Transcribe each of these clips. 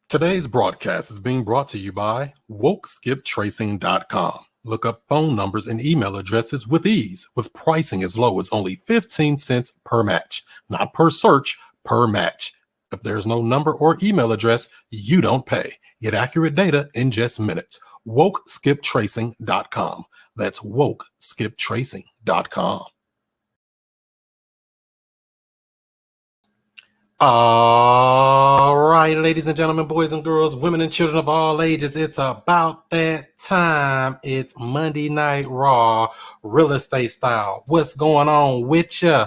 Today's broadcast is being brought to you by WokeSkipTracing.com. Look up phone numbers and email addresses with ease, with pricing as low as only 15 cents per match, not per search, per match. If there's no number or email address, you don't pay. Get accurate data in just minutes. WokeSkipTracing.com. That's WokeSkipTracing.com. All right, ladies and gentlemen, boys and girls, women and children of all ages, it's about that time. It's Monday Night Raw, real estate style. What's going on with you?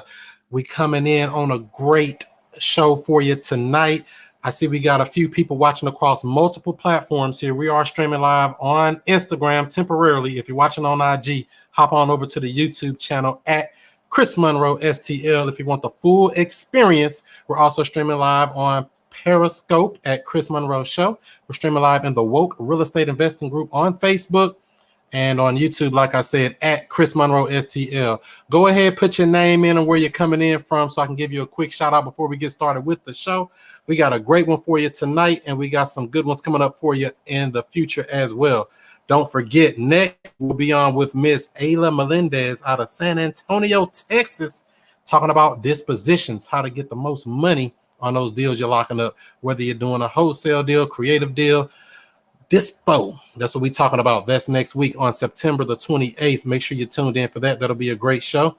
We coming in on a great show for you tonight. I see we got a few people watching across multiple platforms here. We are streaming live on Instagram temporarily. If you're watching on IG, hop on over to the YouTube channel at ChrisMonroeSTL. If you want the full experience, we're also streaming live on Periscope at Chris Monroe Show. We're streaming live in the Woke Real Estate Investing Group on Facebook and on YouTube, like I said, at ChrisMonroeSTL. Go ahead, put your name in and where you're coming in from so I can give you a quick shout out before we get started with the show. We got a great one for you tonight, and we got some good ones coming up for you in the future as well. Don't forget, next we'll be on with Miss Ayla Melendez out of San Antonio, Texas, talking about dispositions, how to get the most money on those deals you're locking up, whether you're doing a wholesale deal, creative deal, dispo. That's what we're talking about. That's next week on September the 28th. Make sure you're tuned in for that. That'll be a great show.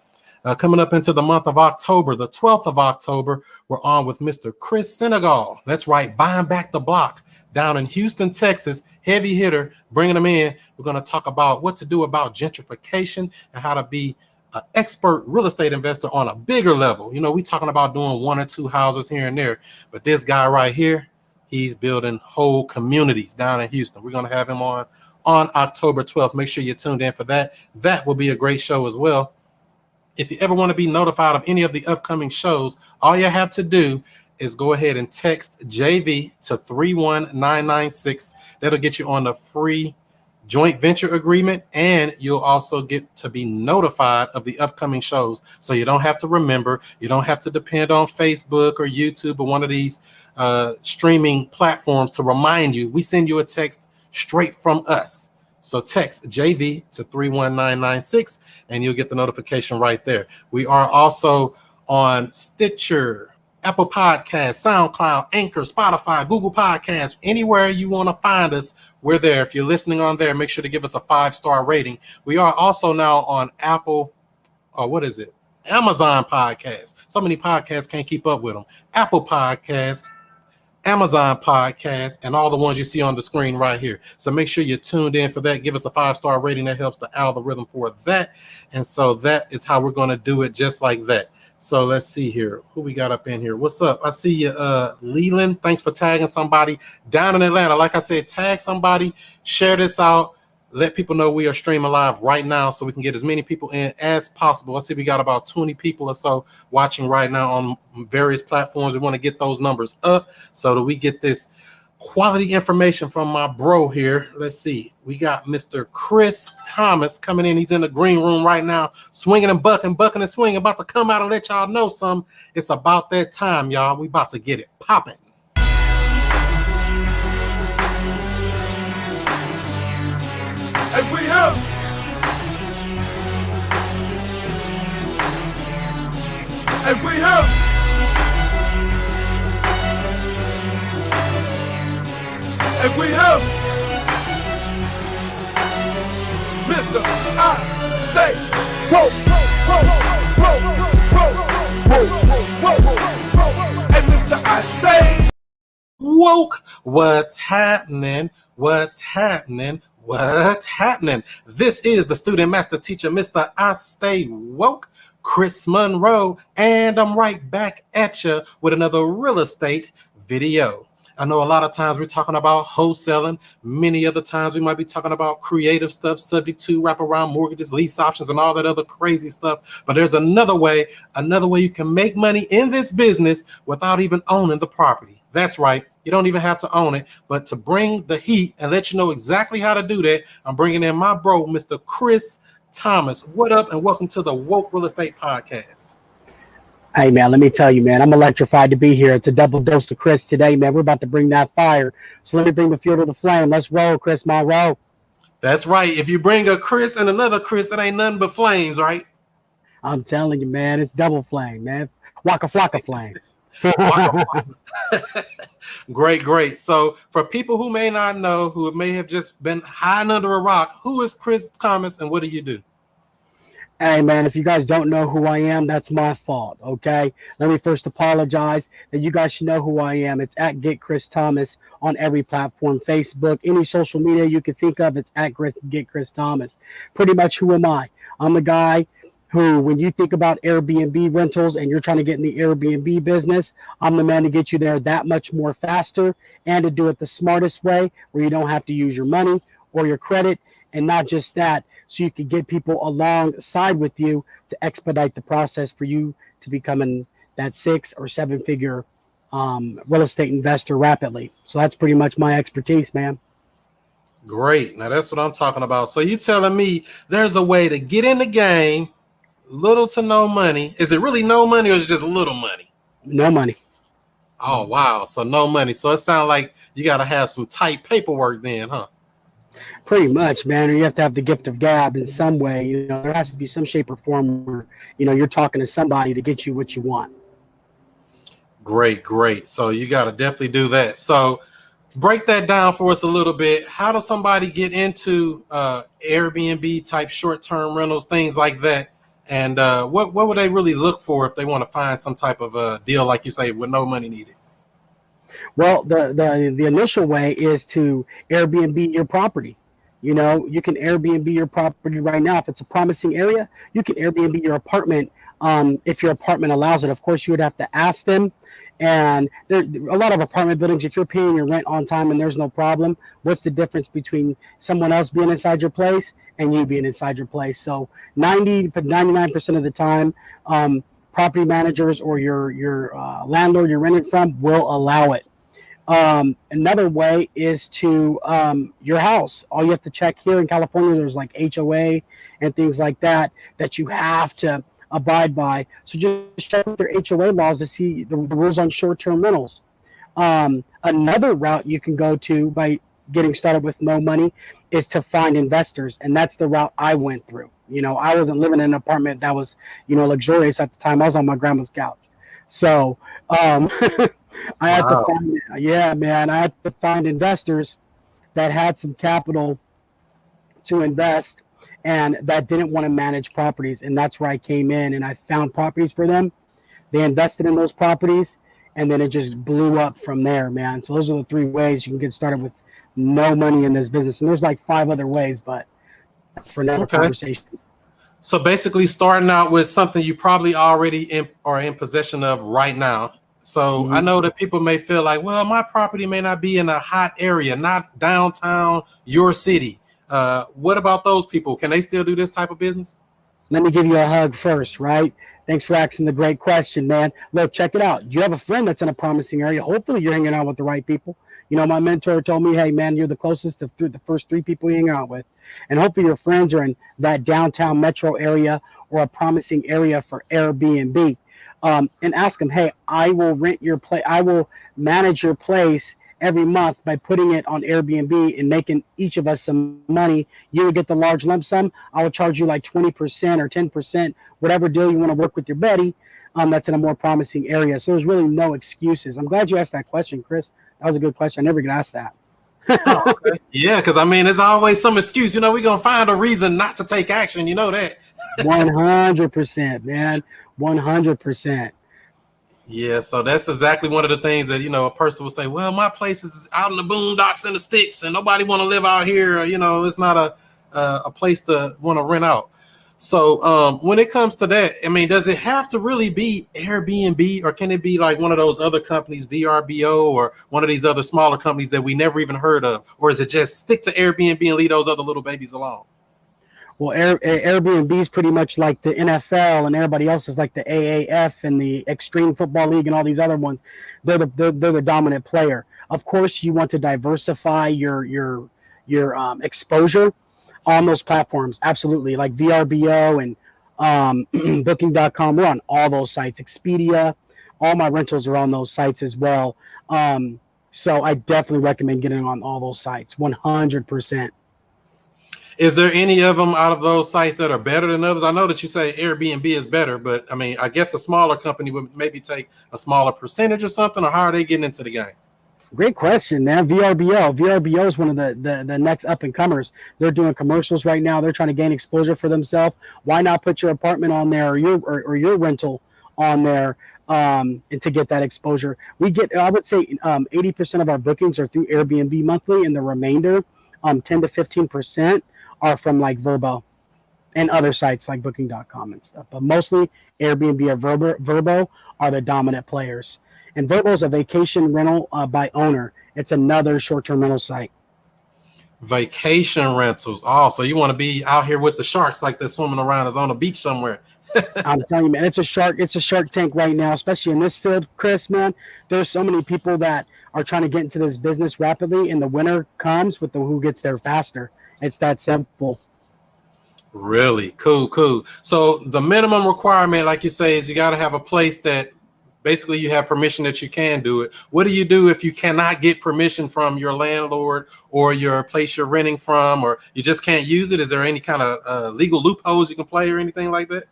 Coming up into the month of October, the 12th of October, we're on with Mr. Chris Senegal. That's right, buying back the block down in Houston, Texas. Heavy hitter, bringing them in. We're going to talk about what to do about gentrification and how to be an expert real estate investor on a bigger level. You know, we're talking about doing one or two houses here and there, but this guy right here, he's building whole communities down in Houston. We're going to have him on October 12th. Make sure you're tuned in for that. That will be a great show as well. If you ever want to be notified of any of the upcoming shows, all you have to do is go ahead and text JV to 31996. That'll get you on the free joint venture agreement, and you'll also get to be notified of the upcoming shows. So you don't have to remember, you don't have to depend on Facebook or YouTube or one of these streaming platforms to remind you. We send you a text straight from us. So text JV to 31996 and you'll get the notification right there. We are also on Stitcher, Apple Podcasts, SoundCloud, Anchor, Spotify, Google Podcasts, anywhere you want to find us, we're there. If you're listening on there, make sure to give us a 5-star rating. We are also now on Apple, Amazon Podcasts. So many podcasts, can't keep up with them. Apple Podcasts, Amazon Podcasts, and all the ones you see on the screen right here. So make sure you're tuned in for that. Give us a 5-star rating. That helps the algorithm for that. And so that is how we're going to do it, just like that. So let's see here. Who we got up in here? What's up? I see you, Leland. Thanks for tagging somebody down in Atlanta. Like I said, tag somebody, share this out. Let people know we are streaming live right now so we can get as many people in as possible. I see we got about 20 people or so watching right now on various platforms. We want to get those numbers up so that we get this quality information from my bro here. Let's see. We got Mr. Chris Thomas coming in. He's in the green room right now, swinging and bucking and swinging, about to come out and let y'all know something. It's about that time, y'all. We about to get it popping. And we have Mr. I Stay Woke, and Mr. I Stay Woke. What's happening? What's happening? What's happening? This is the student master teacher, Mr. I Stay Woke, Chris Monroe, and I'm right back at you with another real estate video. I know a lot of times we're talking about wholesaling. Many other times we might be talking about creative stuff, subject to wraparound mortgages, lease options, and all that other crazy stuff. But there's another way you can make money in this business without even owning the property. That's right. You don't even have to own it, but to bring the heat and let you know exactly how to do that, I'm bringing in my bro, Mr. Chris Thomas. What up, and welcome to the Woke Real Estate Podcast. Hey, man, let me tell you, man, I'm electrified to be here. It's a double dose of Chris today, man. We're about to bring that fire. So let me bring the fuel to the flame. Let's roll, Chris Monroe. That's right. If you bring a Chris and another Chris, it ain't nothing but flames, right? I'm telling you, man, it's double flame, man. Waka flocka flame. Waka waka. Great, great. So for people who may not know, who may have just been hiding under a rock, who is Chris Thomas and what do you do? Hey, man, if you guys don't know who I am, that's my fault, okay? Let me first apologize that you guys should know who I am. It's at Get Chris Thomas on every platform, Facebook, any social media you can think of, it's at Get Chris Thomas. Pretty much who am I? I'm the guy who, when you think about Airbnb rentals and you're trying to get in the Airbnb business, I'm the man to get you there that much more faster and to do it the smartest way where you don't have to use your money or your credit. And not just that, so you can get people alongside with you to expedite the process for you to becoming that 6 or 7 figure real estate investor rapidly. So that's pretty much my expertise, man. Great. Now that's what I'm talking about. So you telling me there's a way to get in the game, little to no money. Is it really no money or is it just little money? No money. Oh, wow. So no money. So it sounds like you got to have some tight paperwork then, huh? Pretty much, man. Or you have to have the gift of gab in some way. You know, there has to be some shape or form where, you know, you're talking to somebody to get you what you want. Great, great. So you got to definitely do that. So break that down for us a little bit. How does somebody get into Airbnb type short-term rentals, things like that? And what would they really look for if they want to find some type of deal, like you say, with no money needed? Well, the initial way is to Airbnb your property. You know, you can Airbnb your property right now. If it's a promising area, you can Airbnb your apartment if your apartment allows it. Of course, you would have to ask them. And there, a lot of apartment buildings, if you're paying your rent on time and there's no problem, what's the difference between someone else being inside your place and you being inside your place? So 99% of the time, property managers or your landlord you're renting from will allow it. Another way is to your house. All you have to check here in California, there's like HOA and things like that that you have to abide by. So just check their HOA laws to see the rules on short-term rentals. Another route you can go to by getting started with no money is to find investors, and that's the route I went through. You know, I wasn't living in an apartment that was, you know, luxurious at the time. I was on my grandma's couch. So I had to find, yeah, man, I had to find investors that had some capital to invest and that didn't want to manage properties. And that's where I came in and I found properties for them. They invested in those properties and then it just blew up from there, man. So those are the 3 ways you can get started with no money in this business. And there's like 5 other ways, but that's for another conversation. So basically starting out with something you probably already are in possession of right now. So I know that people may feel like, well, my property may not be in a hot area, not downtown your city. What about those people? Can they still do this type of business? Let me give you a hug first, right? Thanks for asking the great question, man. Look, check it out. You have a friend that's in a promising area. Hopefully you're hanging out with the right people. You know, my mentor told me, hey, man, you're the closest to the first 3 people you hang out with. And hopefully your friends are in that downtown metro area or a promising area for Airbnb. And ask them, hey, I will rent your place. I will manage your place every month by putting it on Airbnb and making each of us some money. You would get the large lump sum. I will charge you like 20% or 10%, whatever deal you want to work with your buddy that's in a more promising area. So there's really no excuses. I'm glad you asked that question, Chris. That was a good question. I never get asked that. Oh, okay. Yeah, because I mean, there's always some excuse. You know, we're going to find a reason not to take action. You know that. 100%, man. 100%. Yeah, so that's exactly one of the things that, you know, a person will say, well, my place is out in the boondocks and the sticks and nobody want to live out here. You know, it's not a place to want to rent out. So when it comes to that, I mean, does it have to really be Airbnb or can it be like one of those other companies, VRBO, or one of these other smaller companies that we never even heard of? Or is it just stick to Airbnb and leave those other little babies alone? Well, Airbnb is pretty much like the NFL, and everybody else is like the AAF and the Extreme Football League and all these other ones. They're the dominant player. Of course, you want to diversify your exposure on those platforms. Absolutely, like VRBO and Booking.com. We're on all those sites. Expedia, all my rentals are on those sites as well. So I definitely recommend getting on all those sites. 100%. Is there any of them out of those sites that are better than others? I know that you say Airbnb is better, but I mean, I guess a smaller company would maybe take a smaller percentage or something, or how are they getting into the game? Great question, man. VRBO. VRBO is one of the next up and comers. They're doing commercials right now. They're trying to gain exposure for themselves. Why not put your apartment on there, or your rental on there, and to get that exposure? We get, I would say, 80% of our bookings are through Airbnb monthly, and the remainder, 10 to 15%, are from like Verbo and other sites like Booking.com and stuff. But mostly Airbnb or Verbo are the dominant players. And Verbo is a vacation rental by owner. It's another short-term rental site. Vacation rentals. Oh, so you want to be out here with the sharks like they're swimming around us on a beach somewhere. I'm telling you, man, it's a shark tank right now, especially in this field, Chris, man. There's so many people that are trying to get into this business rapidly, and the winner comes with the who gets there faster. It's that simple. Really? Cool. So the minimum requirement, like you say, is you got to have a place that basically you have permission that you can do it. What do you do if you cannot get permission from your landlord or your place you're renting from, or you just can't use it? Is there any kind of legal loopholes you can play or anything like that?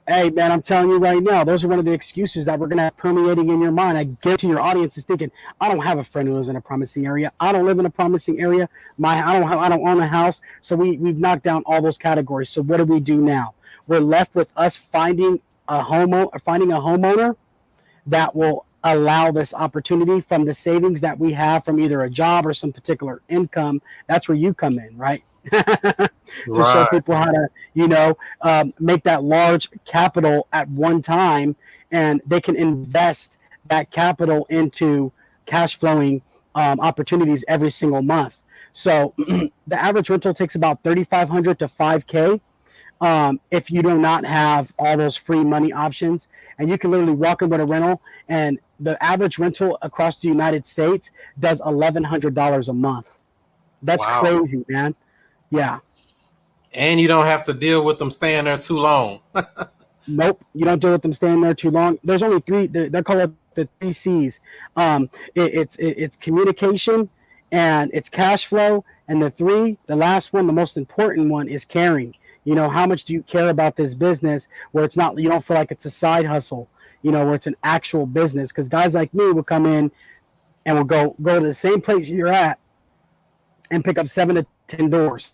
Hey, man, I'm telling you right now, those are one of the excuses that we're going to have permeating in your mind. I guarantee your audience is thinking, I don't have a friend who lives in a promising area. I don't live in a promising area. I don't own a house. So we've knocked down all those categories. So what do we do now? We're left with us finding a homeowner that will allow this opportunity from the savings that we have from either a job or some particular income. That's where you come in, right? To show people how to, make that large capital at one time, and they can invest that capital into cash flowing opportunities every single month. So the average rental takes about $3,500 to $5K. If you do not have all those free money options, and you can literally walk in with a rental, and the average rental across the United States does $1,100 a month. That's crazy, man. Yeah. And you don't have to deal with them staying there too long. Nope, you don't deal with them staying there too long. There's only three. They're called the 3 C's. It's communication, and it's cash flow, and the last one, the most important one, is caring. How much do you care about this business, where it's not, you don't feel like it's a side hustle, where it's an actual business. Because guys like me will come in and will go to the same place you're at and pick up 7 to 10 doors.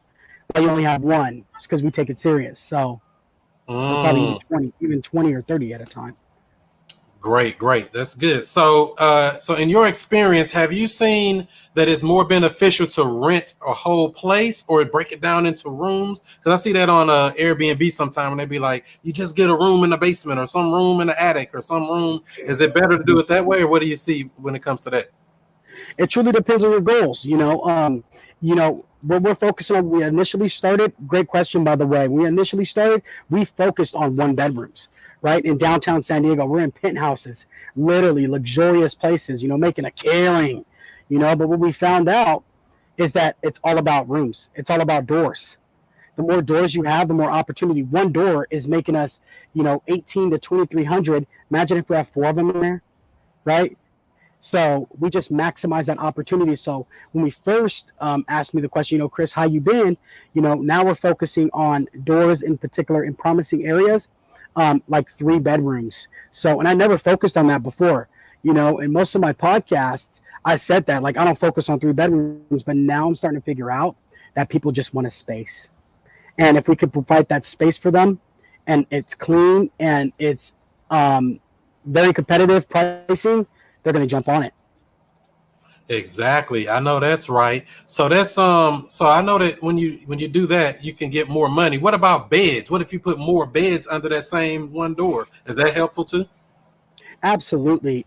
But you only have one. It's because we take it serious. So we're probably even 20 or 30 at a time. Great. That's good. So in your experience, have you seen that it's more beneficial to rent a whole place or break it down into rooms? Because I see that on Airbnb sometime, and they be like, you just get a room in the basement or some room in the attic or some room. Is it better to do it that way, or what do you see when it comes to that? It truly depends on your goals. What we're focusing on, we initially started, great question, by the way. We focused on 1-bedrooms, right? In downtown San Diego, we're in penthouses, literally luxurious places, making a killing, but what we found out is that it's all about rooms. It's all about doors. The more doors you have, the more opportunity. One door is making us, 18 to 2,300. Imagine if we have 4 of them in there, right? So we just maximize that opportunity. So when we first asked me the question, Chris, how you been? Now we're focusing on doors in particular in promising areas, like 3 bedrooms. So, and I never focused on that before, in most of my podcasts, I said that, like, I don't focus on 3 bedrooms, but now I'm starting to figure out that people just want a space. And if we could provide that space for them, and it's clean and it's very competitive pricing, they're going to jump on it. Exactly. I know that's right. So that's so I know that when you do that, you can get more money. What about beds? What if you put more beds under that same one door? Is that helpful too? Absolutely.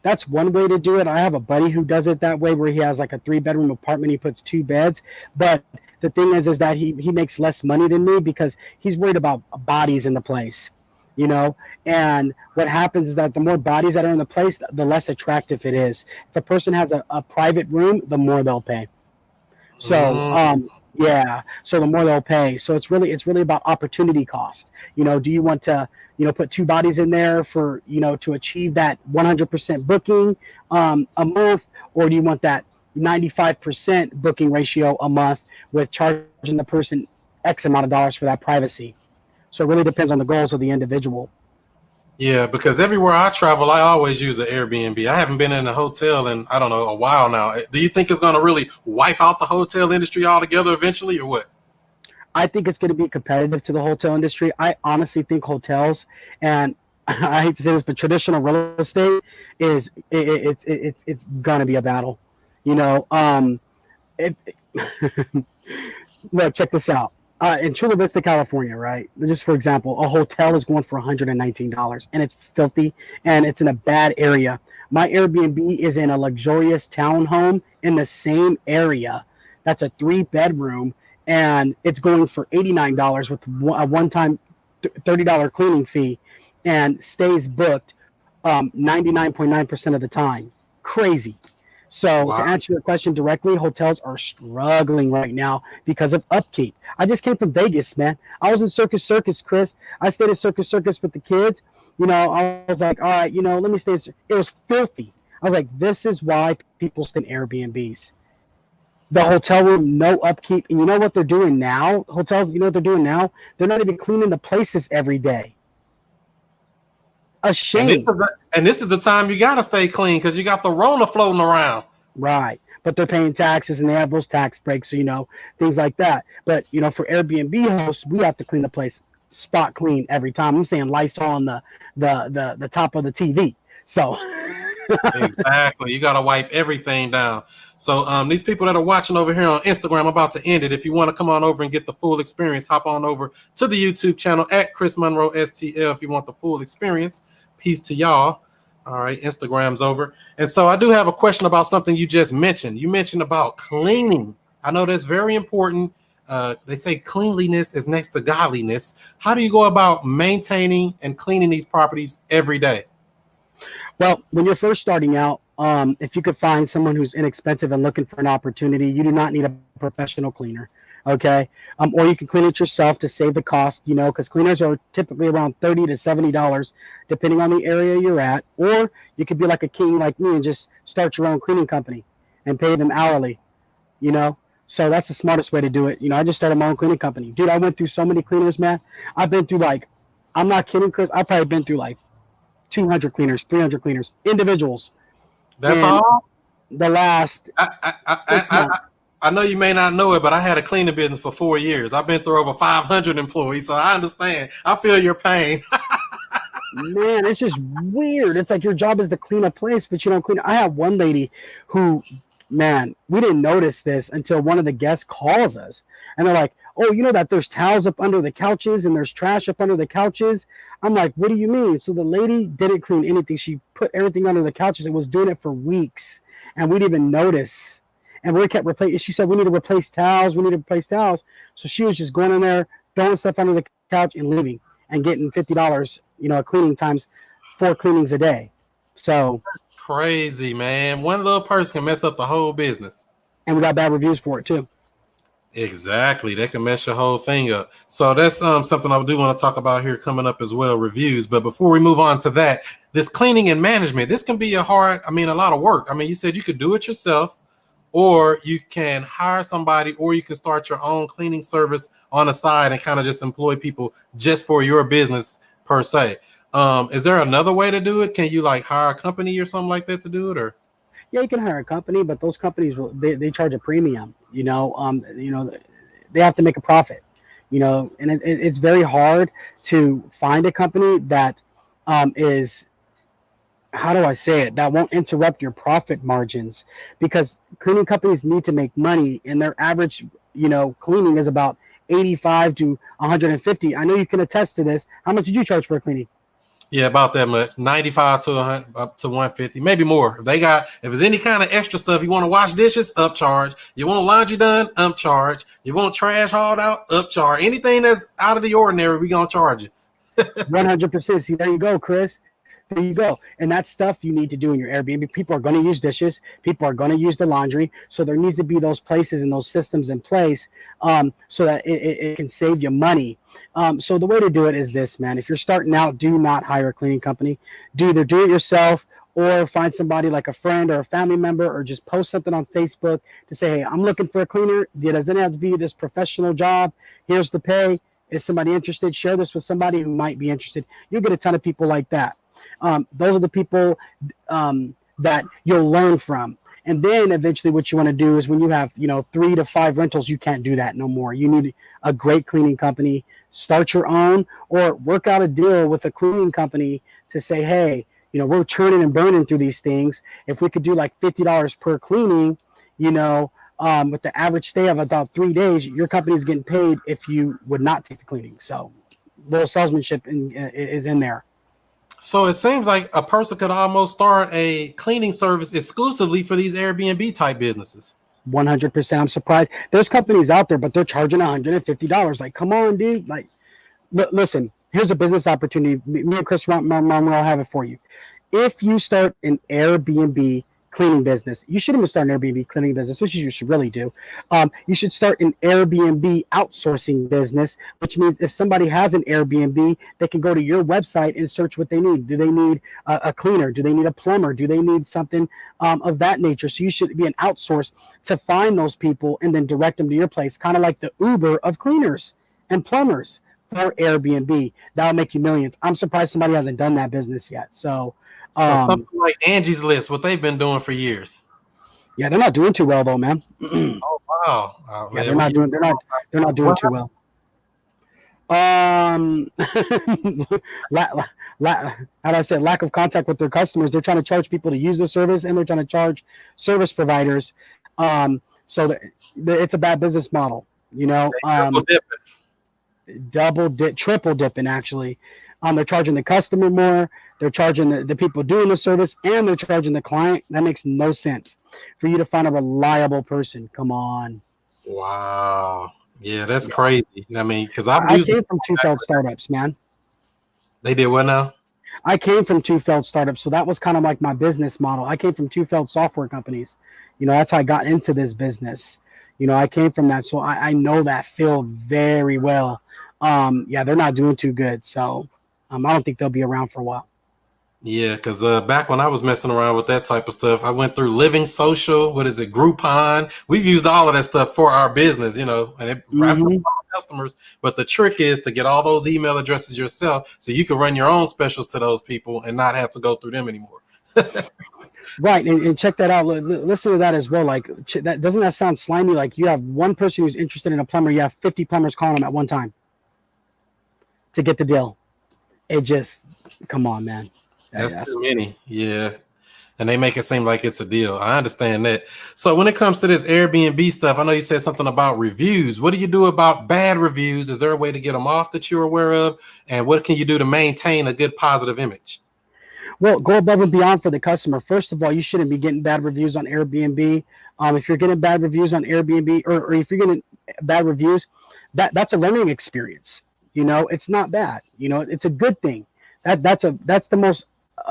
That's one way to do it. I have a buddy who does it that way, where he has like a 3-bedroom apartment. He puts 2 beds, but the thing is that he makes less money than me because he's worried about bodies in the place. And what happens is that the more bodies that are in the place, the less attractive it is. If a person has a private room, the more they'll pay. So yeah, so the more they'll pay. So it's really about opportunity cost. Do you want to put two bodies in there for to achieve that 100% booking a month, or do you want that 95% booking ratio a month with charging the person X amount of dollars for that privacy? So it really depends on the goals of the individual. Yeah, because everywhere I travel, I always use an Airbnb. I haven't been in a hotel in, I don't know, a while now. Do you think it's going to really wipe out the hotel industry altogether eventually, or what? I think it's going to be competitive to the hotel industry. I honestly think hotels, and I hate to say this, but traditional real estate it's going to be a battle. You know, it, look, check this out. In Chula Vista, California, right? Just for example, a hotel is going for $119, and it's filthy, and it's in a bad area. My Airbnb is in a luxurious townhome in the same area. That's a 3-bedroom, and it's going for $89 with a one-time $30 cleaning fee, and stays booked 99.9% of the time. Crazy. So to Wow. answer your question directly, hotels are struggling right now because of upkeep. I just came from Vegas, man. I was in Circus Circus, Chris. I stayed at Circus Circus with the kids. I was like, all right, let me stay. It was filthy. I was like, this is why people stay in Airbnbs. The hotel room, no upkeep. And you know what they're doing now? Hotels, you know what they're doing now? They're not even cleaning the places every day. A And this is shame. the time you got to stay clean because you got the Rona floating around. Right. But they're paying taxes and they have those tax breaks, so things like that. But for Airbnb hosts, we have to clean the place spot clean every time. I'm saying Lysol on the top of the TV. So Exactly. You got to wipe everything down. So these people that are watching over here on Instagram, I'm about to end it. If you want to come on over and get the full experience, hop on over to the YouTube channel at ChrisMonroeSTL if you want the full experience. Peace to y'all. All right, Instagram's over. And so I do have a question about something you just mentioned. You mentioned about cleaning. I know that's very important. They say cleanliness is next to godliness. How do you go about maintaining and cleaning these properties every day? well, when you're first starting out, if you could find someone who's inexpensive and looking for an opportunity, you do not need a professional cleaner. Okay. Or you can clean it yourself to save the cost, because cleaners are typically around $30 to $70, depending on the area you're at. Or you could be like a king like me and just start your own cleaning company and pay them hourly, you know. So that's the smartest way to do it. I just started my own cleaning company. Dude, I went through so many cleaners, man. I've been through I'm not kidding, Chris. I've probably been through 200 cleaners, 300 cleaners, individuals That's in all. the last I, I, I, I, 6 months. I know you may not know it, but I had a cleaning business for 4 years. I've been through over 500 employees, so I understand. I feel your pain. Man, it's just weird. It's like your job is to clean a place, but you don't clean. I have one lady who, man, we didn't notice this until one of the guests calls us. And they're like, oh, you know that there's towels up under the couches and there's trash up under the couches? I'm like, what do you mean? So the lady didn't clean anything. She put everything under the couches and was doing it for weeks. And we didn't even notice. And we kept replacing. She said, we need to replace towels. We need to replace towels. So she was just going in there, throwing stuff under the couch and leaving and getting $50, cleaning times 4 cleanings a day. So, Crazy, man. One little person can mess up the whole business. and we got bad reviews for it too. Exactly. That can mess your whole thing up. So that's something I do want to talk about here coming up as well, reviews. But before we move on to that, this cleaning and management, this can be a lot of work. I mean, you said you could do it yourself, or you can hire somebody, or you can start your own cleaning service on the side and kind of just employ people just for your business per se. Is there another way to do it? Can you hire a company or something like that to do it, or? Yeah, you can hire a company, but those companies they charge a premium. They have to make a profit. And it's very hard to find a company that is, how do I say it, that won't interrupt your profit margins, because cleaning companies need to make money, and their average cleaning is about 85 to 150. I know you can attest to this. How much did you charge for a cleaning? Yeah, about that much. 95 to 100, up to 150, maybe more. If there's any kind of extra stuff, you want to wash dishes, upcharge. You want laundry done, upcharge. You want trash hauled out, upcharge. Anything that's out of the ordinary, we gonna charge you. 100%. See, there you go, Chris. There you go. And that's stuff you need to do in your Airbnb. People are going to use dishes. People are going to use the laundry. So there needs to be those places and those systems in place, so that it can save you money. So the way to do it is this, man. If you're starting out, do not hire a cleaning company. Do it yourself, or find somebody like a friend or a family member, or just post something on Facebook to say, hey, I'm looking for a cleaner. It doesn't have to be this professional job. Here's the pay. Is somebody interested? Share this with somebody who might be interested. You'll get a ton of people like that. Those are the people that you'll learn from. And then eventually what you want to do is, when you have, 3 to 5 rentals, you can't do that no more. You need a great cleaning company. Start your own, or work out a deal with a cleaning company to say, hey, we're churning and burning through these things. If we could do like $50 per cleaning, with the average stay of about 3 days, your company is getting paid if you would not take the cleaning. So little salesmanship is in there. So it seems like a person could almost start a cleaning service exclusively for these Airbnb type businesses. 100%. I'm surprised. There's companies out there, but they're charging $150. Like, come on, dude. Like, listen, here's a business opportunity. Me and Chris Monroe have it for you. If you start an Airbnb cleaning business, you shouldn't even start an Airbnb cleaning business, which you should really do. You should start an Airbnb outsourcing business, which means if somebody has an Airbnb, they can go to your website and search what they need. Do they need a cleaner? Do they need a plumber? Do they need something of that nature? So you should be an outsource to find those people and then direct them to your place, kind of like the Uber of cleaners and plumbers for Airbnb. That'll make you millions. I'm surprised somebody hasn't done that business yet. So something like Angie's List, what they've been doing for years. Yeah, they're not doing too well though, man. Oh wow! Yeah, they're not doing too well. How do I say, lack of contact with their customers. They're trying to charge people to use the service, and they're trying to charge service providers. So it's a bad business model. Triple dipping actually. They're charging the customer more. They're charging the people doing the service, and they're charging the client. That makes no sense. For you to find a reliable person, come on. Wow. Yeah, that's crazy. I mean, because I came from 2 failed startups, man. They did what now? I came from 2 failed startups, so that was kind of like my business model. I came from 2 failed software companies. That's how I got into this business. I came from that, so I know that field very well. Yeah, they're not doing too good, so I don't think they'll be around for a while. Yeah, because back when I was messing around with that type of stuff, I went through Living Social. What is it? Groupon. We've used all of that stuff for our business, and it wrapped up customers. But the trick is to get all those email addresses yourself, so you can run your own specials to those people and not have to go through them anymore. Right, and check that out. Listen to that as well. Like, doesn't that sound slimy? Like, you have one person who's interested in a plumber, you have 50 plumbers calling them at one time to get the deal. It just, come on, man. That's too many. Yeah. And they make it seem like it's a deal. I understand that. So when it comes to this Airbnb stuff, I know you said something about reviews. What do you do about bad reviews? Is there a way to get them off that you're aware of? And what can you do to maintain a good positive image? Well, go above and beyond for the customer. First of all, you shouldn't be getting bad reviews on Airbnb. If you're getting bad reviews on Airbnb, or if you're getting bad reviews, that's a learning experience. It's not bad. It's a good thing. That's the most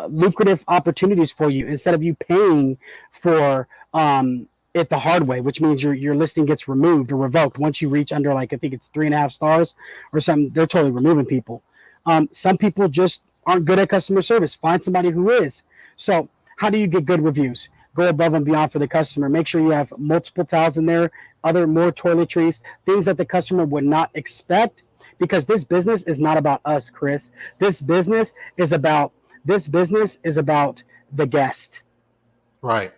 lucrative opportunities for you, instead of you paying for it the hard way, which means your listing gets removed or revoked once you reach under, like, I think it's 3.5 stars or something. They're totally removing people. Some people just aren't good at customer service. Find somebody who is. So how do you get good reviews? Go above and beyond for the customer. Make sure you have multiple towels in there, more toiletries, things that the customer would not expect, because this business is not about us, Chris. This business is about the guest. Right.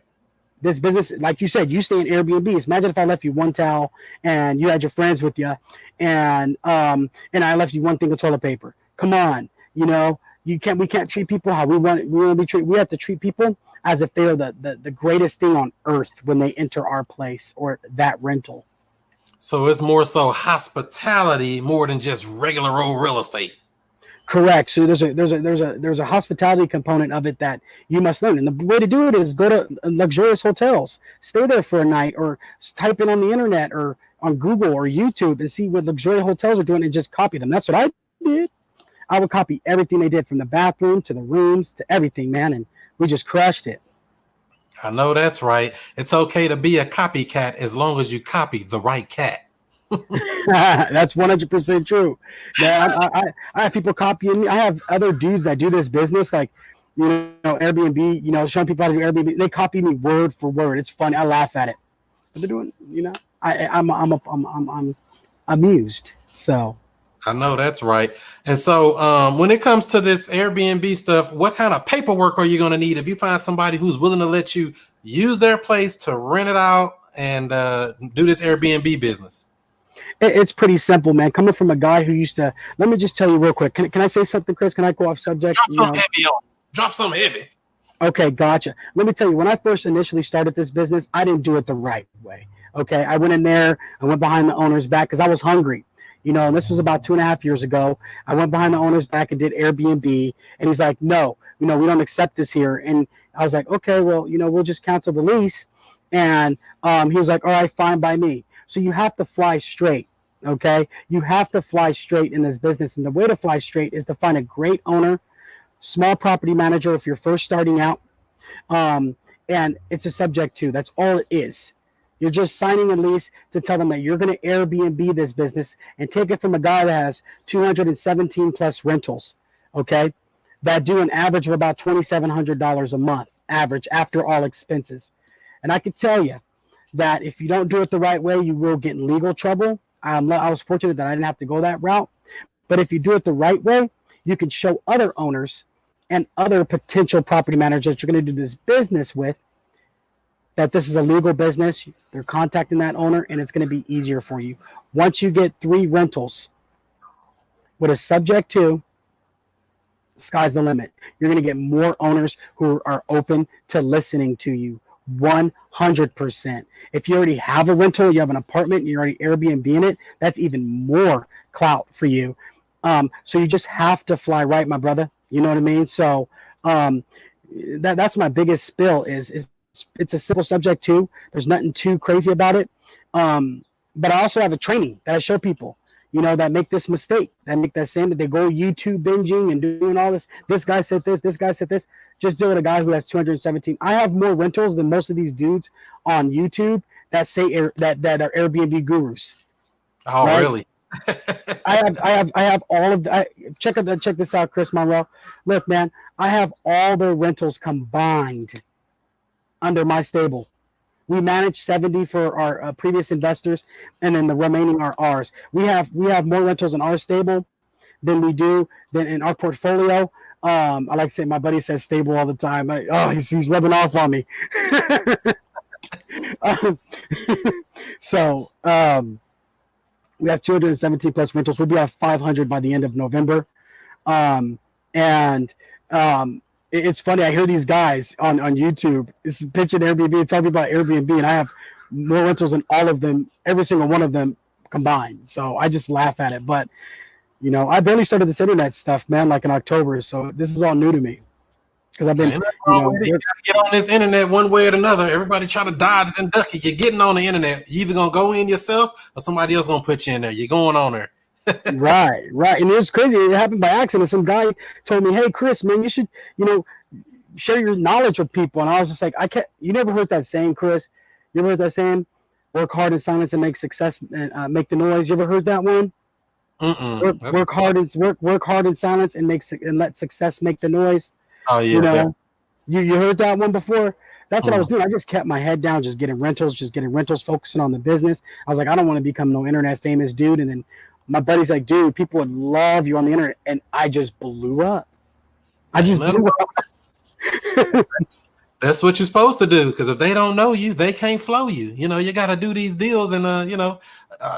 This business, like you said, you stay in Airbnbs. Imagine if I left you one towel and you had your friends with you, and I left you one thing of toilet paper. Come on, we can't treat people how we want to be treated. We have to treat people as if they are the greatest thing on earth when they enter our place or that rental. So it's more so hospitality more than just regular old real estate. Correct. So there's a hospitality component of it that you must learn, and the way to do it is go to luxurious hotels, stay there for a night, or type in on the internet or on Google or YouTube and see what luxurious hotels are doing and just copy them. That's what I did. I would copy everything they did from the bathroom to the rooms to everything, man. And we just crushed it. I know that's right. It's okay to be a copycat as long as you copy the right cat. That's 100% true. Man, I have people copying me. I have other dudes that do this business, like, Airbnb, showing people how to do Airbnb. They copy me word for word. It's funny. I laugh at it. But they're doing, I'm amused. So I know that's right. And so when it comes to this Airbnb stuff, what kind of paperwork are you going to need if you find somebody who's willing to let you use their place to rent it out and do this Airbnb business? it's pretty simple, man. Coming from a guy who used to, let me just tell you real quick. Can I say something, Chris? Can I go off subject? Drop some heavy. Okay, gotcha. Let me tell you, when I first initially started this business, I didn't do it the right way. Okay, I went in there, I went behind the owner's back because I was hungry. And this was about 2.5 years ago. I went behind the owner's back and did Airbnb, and he's like, no, we don't accept this here. And I was like, okay, well, we'll just cancel the lease. And he was like, all right, fine by me. So you have to fly straight. Okay, you have to fly straight in this business, and the way to fly straight is to find a great owner, small property manager if you're first starting out, and it's a subject to. That's all it is. You're just signing a lease to tell them that you're going to Airbnb this business and take it from a guy that has 217 plus rentals, okay, that do an average of about $2,700 a month, average after all expenses. And I can tell you that if you don't do it the right way, you will get in legal trouble. I was fortunate that I didn't have to go that route. But if you do it the right way, you can show other owners and other potential property managers that you're going to do this business with that this is a legal business. They're contacting that owner, and it's going to be easier for you. Once you get 3 rentals with a subject to, sky's the limit. You're going to get more owners who are open to listening to you. 100%. If you already have a rental, you have an apartment, and you're already Airbnb-ing it, that's even more clout for you. So you just have to fly right, my brother. You know what I mean? So that's my biggest spill is it's a simple subject too. There's nothing too crazy about it. But I also have a training that I show people, that make this mistake, that make that same, that they go YouTube binging and doing all this. This guy said this, this guy said this. Just deal with a guy who has 217. I have more rentals than most of these dudes on YouTube that say that are Airbnb gurus. Oh, right? Really? I have all of the, check this out, Chris Monroe. Look, man, I have all the rentals combined under my stable. We manage 70 for our previous investors, and then the remaining are ours. We have more rentals in our stable than we do than in our portfolio. I like to say, my buddy says stable all the time. He's rubbing off on me. So we have 217 plus rentals. We'll be at 500 by the end of November. It's funny. I hear these guys on YouTube pitching Airbnb and talking about Airbnb, and I have more rentals than all of them, every single one of them combined. So I just laugh at it. But, I barely started this internet stuff, man, like in October. So this is all new to me. Because I've been, you gotta get on this internet one way or another. Everybody try to dodge and duck it. You're getting on the internet. You're either gonna go in yourself or somebody else gonna put you in there. You're going on there. Right. And it was crazy. It happened by accident. Some guy told me, "Hey, Chris, man, you should, share your knowledge with people." And I was just like, "I can't." You never heard that saying, Chris? You ever heard that saying? Work hard in silence and make success and make the noise. You ever heard that one? Work hard in silence and let success make the noise. Oh yeah. You heard that one before? That's what I was doing. I just kept my head down, just getting rentals, focusing on the business. I was like, I don't want to become no internet famous dude. And then my buddy's like, dude, people would love you on the internet. And I just blew up. That's what you're supposed to do, because if they don't know you, they can't flow you. You got to do these deals. And,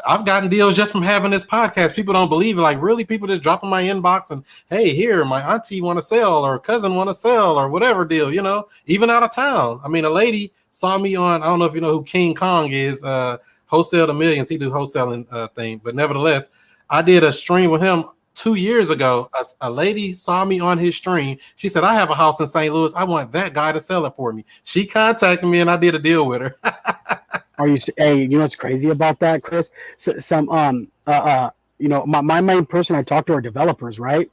I've gotten deals just from having this podcast. People don't believe it. Like, really, people just drop in my inbox and, hey, here, my auntie want to sell or cousin want to sell or whatever deal, even out of town. I mean, a lady saw me on, I don't know if you know who King Kong is, Wholesale to Millions. He do wholesaling thing. But nevertheless, I did a stream with him 2 years ago. A lady saw me on his stream. She said, I have a house in St. Louis. I want that guy to sell it for me. She contacted me and I did a deal with her. Hey, what's crazy about that, Chris? My main person I talk to are developers, right?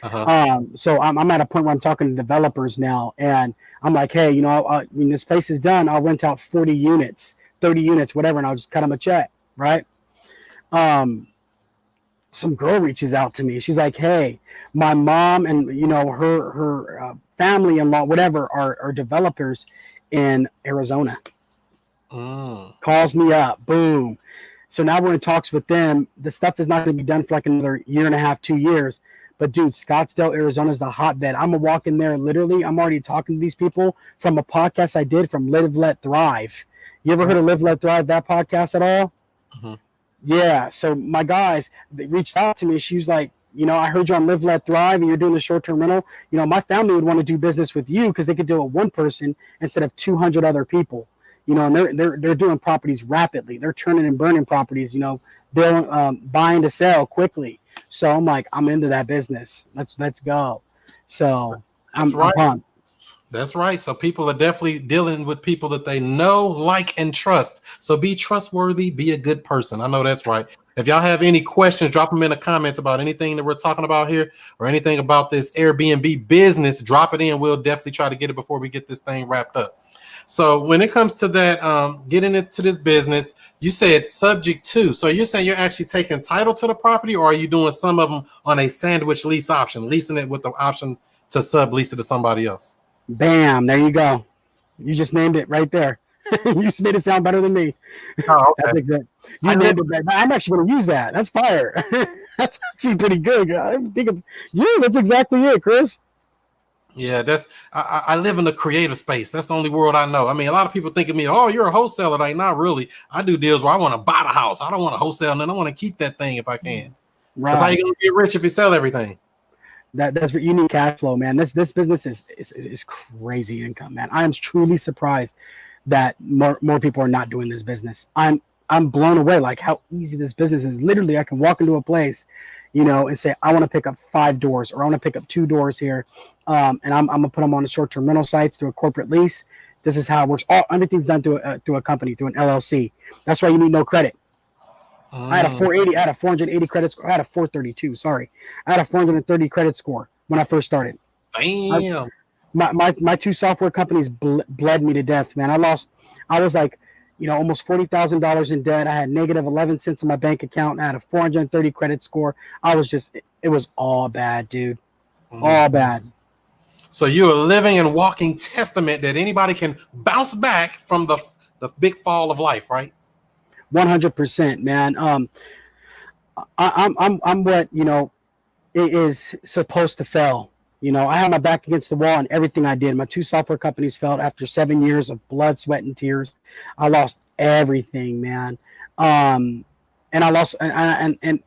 Uh-huh. So I'm at a point where I'm talking to developers now, and I'm like, hey, when this place is done, I'll rent out 40 units, 30 units, whatever, and I'll just cut them a check, right? Um, some girl reaches out to me. She's like, hey, my mom and her family-in-law, whatever, are developers in Arizona. Mm. Calls me up, boom. So now we're in talks with them. The stuff is not going to be done for like another year and a half, 2 years. But dude, Scottsdale, Arizona is the hotbed. I'm gonna walk in there. Literally, I'm already talking to these people from a podcast I did from Live Let Thrive. You ever heard of Live Let Thrive, that podcast at all? Mm-hmm. Yeah. So my guys, they reached out to me. She was like, I heard you on Live Let Thrive, and you're doing the short-term rental. My family would want to do business with you because they could do it with one person instead of 200 other people. And they're doing properties rapidly. They're turning and burning properties. They're buying to sell quickly. So I'm like, I'm into that business. Let's go. So That's I'm right. pumped. That's right. So people are definitely dealing with people that they know, like, and trust. So be trustworthy, be a good person. I know that's right. If y'all have any questions, drop them in the comments about anything that we're talking about here or anything about this Airbnb business, drop it in. We'll definitely try to get it before we get this thing wrapped up. So when it comes to that, getting into this business, you said subject to. So you're saying you're actually taking title to the property, or are you doing some of them on a sandwich lease option, leasing it with the option to sublease it to somebody else? Bam. There you go. You just named it right there. You just made it sound better than me. Oh, That's okay. exact. You named it right. I'm actually going to use that. That's fire. That's actually pretty good. I didn't think of you. That's exactly it, Chris. Yeah, I live in the creative space. That's the only world I know. I mean, a lot of people think of me, oh, you're a wholesaler. Like, not really. I do deals where I want to buy the house. I don't want to wholesale, and then I want to keep that thing if I can. That's how Right. you're gonna get rich if you sell everything. That's what you need, cash flow, man. This business is crazy income, man. I am truly surprised that more people are not doing this business. I'm blown away, like how easy this business is. Literally, I can walk into a place, and say I want to pick up 5 doors, or I want to pick up 2 doors here, and I'm gonna put them on the short-term rental sites through a corporate lease. This is how it works. Everything's done through a company, through an LLC. That's why you need no credit. I had a 480. I had a 480 credit score. I had a 432. Sorry, I had a 430 credit score when I first started. Damn. My 2 software companies bled me to death, man. I was like, almost $40,000 in debt. I had negative 11 cents in my bank account. I had a 430 credit score. It was all bad, dude. All bad. So you're a living and walking testament that anybody can bounce back from the big fall of life, right? 100%, man. I'm what it is supposed to fail. I had my back against the wall and everything I did. My 2 software companies failed after 7 years of blood, sweat, and tears. I lost everything, man. And I lost, and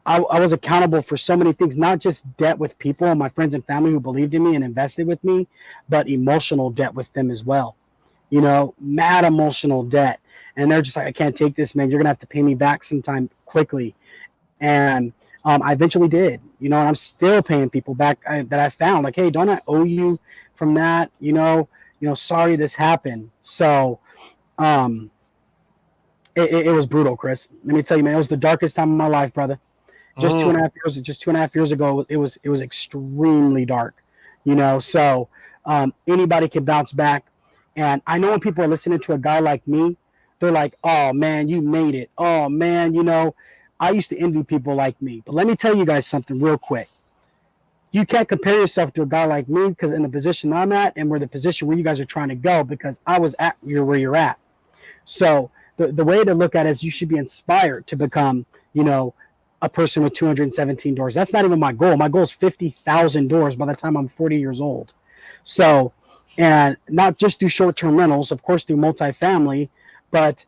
I was accountable for so many things, not just debt with people and my friends and family who believed in me and invested with me, but emotional debt with them as well. Mad emotional debt. And they're just like, I can't take this, man. You're going to have to pay me back sometime quickly. And I eventually did, and I'm still paying people back that I found. Like, hey, don't I owe you from that? Sorry this happened. So it was brutal, Chris. Let me tell you, man, it was the darkest time of my life, brother. Just 2.5 years ago, it was extremely dark, So anybody can bounce back. And I know when people are listening to a guy like me, they're like, oh man, you made it. Oh man, I used to envy people like me. But let me tell you guys something real quick. You can't compare yourself to a guy like me, because in the position I'm at and where the position where you guys are trying to go, because I was at where you're at. So the way to look at it is you should be inspired to become, a person with 217 doors. That's not even my goal. My goal is 50,000 doors by the time I'm 40 years old. So, and not just do short-term rentals, of course, do multifamily, but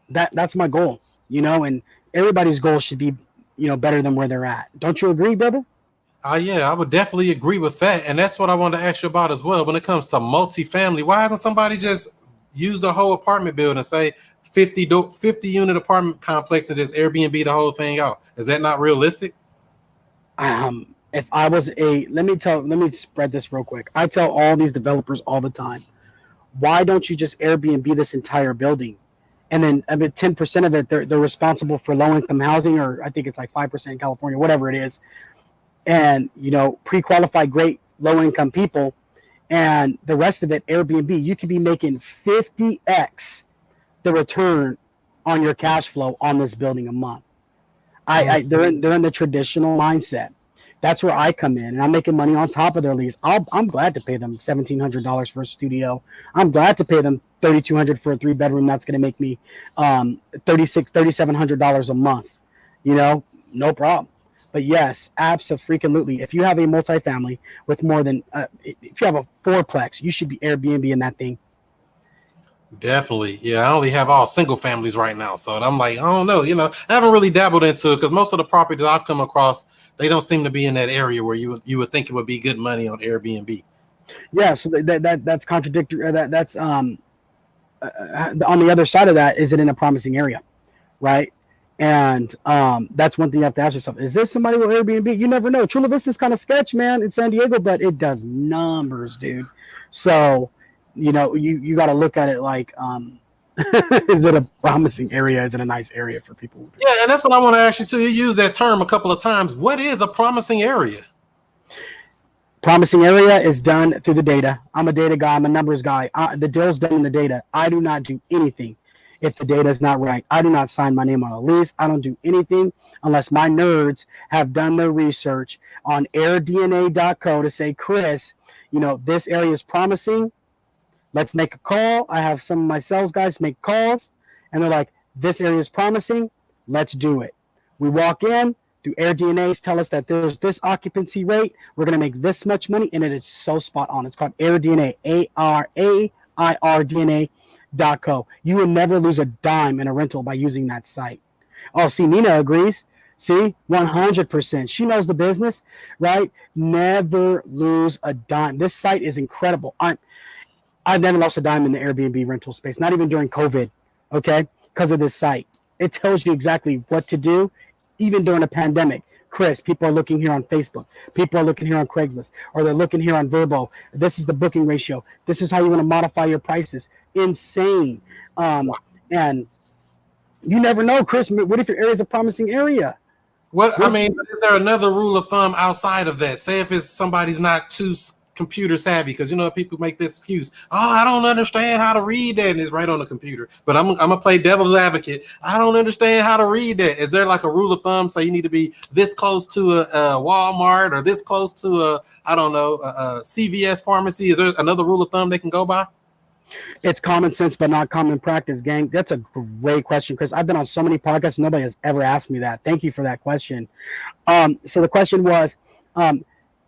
that's my goal, and everybody's goal should be, better than where they're at. Don't you agree, brother? Yeah, I would definitely agree with that. And that's what I wanted to ask you about as well. When it comes to multifamily, why hasn't somebody just used the whole apartment building, say 50 unit apartment complex, and just Airbnb the whole thing out? Is that not realistic? If I was let me spread this real quick. I tell all these developers all the time, why don't you just Airbnb this entire building? And then 10% of it, they're responsible for low income housing, or I think it's like 5% in California, whatever it is. and pre-qualified great low-income people, and the rest of it Airbnb, you could be making 50x the return on your cash flow on this building a month. They're in the traditional mindset. That's where I come in, and I'm making money on top of their lease. I'm glad to pay them $1,700 for a studio. I'm glad to pay them $3,200 for a 3-bedroom. That's going to make me $3,700 a month. No problem. But yes, absolutely. If you have a multifamily with more than, if you have a fourplex, you should be Airbnb in that thing. Definitely. Yeah, I only have all single families right now. So I'm like, I don't know. I haven't really dabbled into it because most of the properties I've come across, they don't seem to be in that area where you would think it would be good money on Airbnb. Yeah, so that's contradictory. That's on the other side of that, is it in a promising area, right? And that's one thing you have to ask yourself: is this somebody with Airbnb? You never know. Chula Vista's kind of sketch, man, in San Diego, but it does numbers, dude. So you got to look at it like, is it a promising area? Is it a nice area for people? Yeah, and that's what I want to ask you too. You use that term a couple of times. What is a promising area? Promising area is done through the data. I'm a data guy. I'm a numbers guy. The deal's done in the data. I do not do anything if the data is not right. I do not sign my name on a lease. I don't do anything unless my nerds have done their research on AIRDNA.co to say, Chris, this area is promising. Let's make a call. I have some of my sales guys make calls, and they're like, this area is promising. Let's do it. We walk in, do AirDNAs, tell us that there's this occupancy rate. We're going to make this much money, and it is so spot on. It's called AIRDNA, AIRDNA.co. You will never lose a dime in a rental by using that site. Oh, see, Nina agrees. See, 100%. She knows the business, right? Never lose a dime. This site is incredible. I've never lost a dime in the Airbnb rental space, not even during COVID, okay, because of this site. It tells you exactly what to do, even during a pandemic. Chris, people are looking here on Facebook. People are looking here on Craigslist, or they're looking here on Verbo. This is the booking ratio. This is how you want to modify your prices. Insane. And you never know, Chris, what if your area is a promising area? Is there another rule of thumb outside of that? Say if it's somebody's not too computer savvy, because people make this excuse, I don't understand how to read that, and it's right on the computer, but I'm gonna play devil's advocate. I don't understand how to read that. Is there like a rule of thumb, so you need to be this close to a Walmart or this close to a CVS pharmacy? Is there another rule of thumb they can go by? It's common sense but not common practice, gang. That's a great question, Chris. I've been on so many podcasts, nobody has ever asked me that. Thank you for that question. So the question was,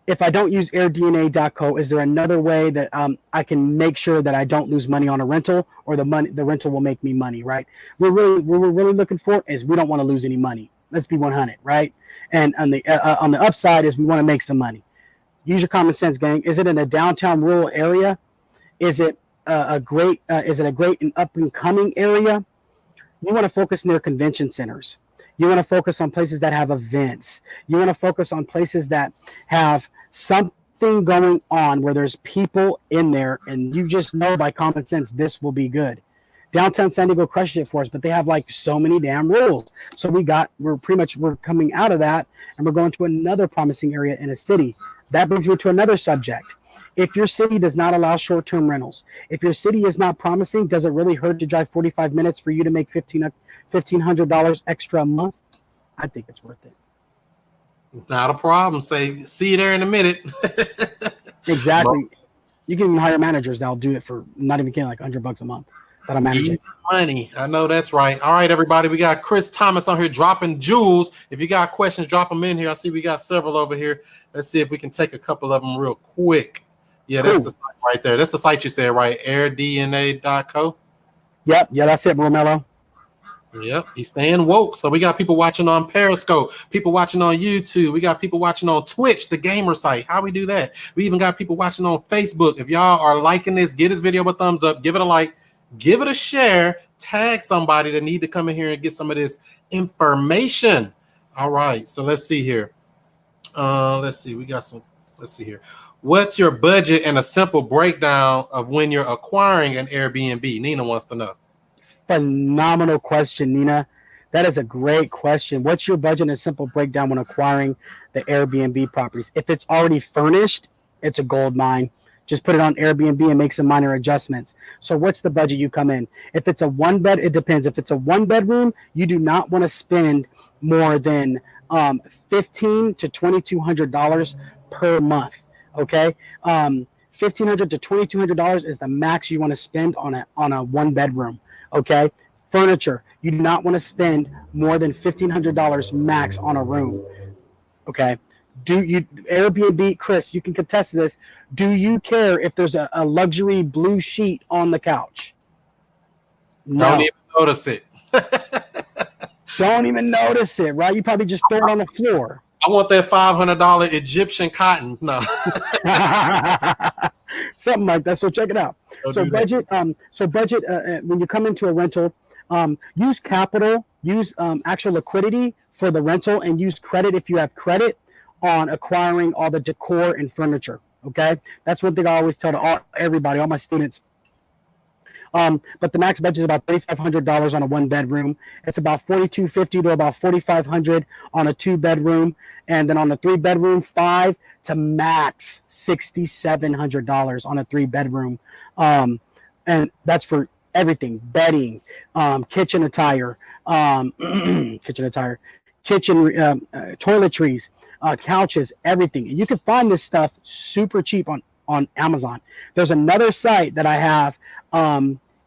if I don't use AirDNA.co, is there another way that I can make sure that I don't lose money on a rental, or the rental will make me money, right? What we're really looking for is we don't want to lose any money. Let's be 100, right? And on the upside is we want to make some money. Use your common sense, gang. Is it in a downtown rural area? Is it a great and up and coming area? You want to focus near convention centers. You want to focus on places that have events. You want to focus on places that have something going on where there's people in there, and you just know by common sense this will be good. Downtown San Diego crushes it for us, but they have like so many damn rules. So we're coming out of that, and we're going to another promising area in a city. That brings me to another subject. If your city does not allow short-term rentals, if your city is not promising, does it really hurt to drive 45 minutes for you to make $1,500 extra a month? I think it's worth it. Not a problem. See you there in a minute. Exactly. You can even hire managers that'll do it for not even getting like $100 a month. That'll manage it. Money. I know that's right. All right, everybody. We got Chris Thomas on here dropping jewels. If you got questions, drop them in here. I see we got several over here. Let's see if we can take a couple of them real quick. Yeah, that's the site right there. That's the site you said, right? AirDNA.co. Yep. Yeah, that's it, Romello. Yep, he's staying woke. So we got people watching on Periscope, people watching on YouTube. We got people watching on Twitch, the gamer site. How we do that? We even got people watching on Facebook. If y'all are liking this, give this video a thumbs up, give it a like, give it a share, tag somebody that need to come in here and get some of this information. All right, so let's see here. Let's see. We got some. Let's see here. What's your budget and a simple breakdown of when you're acquiring an Airbnb? Nina wants to know. Phenomenal question, Nina. That is a great question. What's your budget and a simple breakdown when acquiring the Airbnb properties? If it's already furnished, it's a gold mine. Just put it on Airbnb and make some minor adjustments. So what's the budget you come in? If it's a one bed, it depends. If it's a one bedroom, you do not want to spend more than $1,500 to $2,200 per month. Okay, $1,500 to $2,200 is the max you want to spend on a one bedroom. Okay, furniture, you do not want to spend more than $1,500 max on a room. Okay. Do you Airbnb, Chris, you can contest to this. Do you care if there's a luxury blue sheet on the couch? No. Don't even notice it. Don't even notice it, right? You probably just throw it on the floor. I want that $500 Egyptian cotton. No. Something like that. So check it out. Don't Budget. When you come into a rental, use capital, use actual liquidity for the rental, and use credit if you have credit on acquiring all the decor and furniture. Okay, that's one thing I always tell to everybody, all my students. But the max budget is about $3,500 on a one bedroom. It's about $4,250 to about $4,500 on a two bedroom, and then on a three bedroom, $5,000 to max $6,700 on a three bedroom. And that's for everything: bedding, kitchen attire, toiletries, couches, everything. And you can find this stuff super cheap on Amazon. There's another site that I have.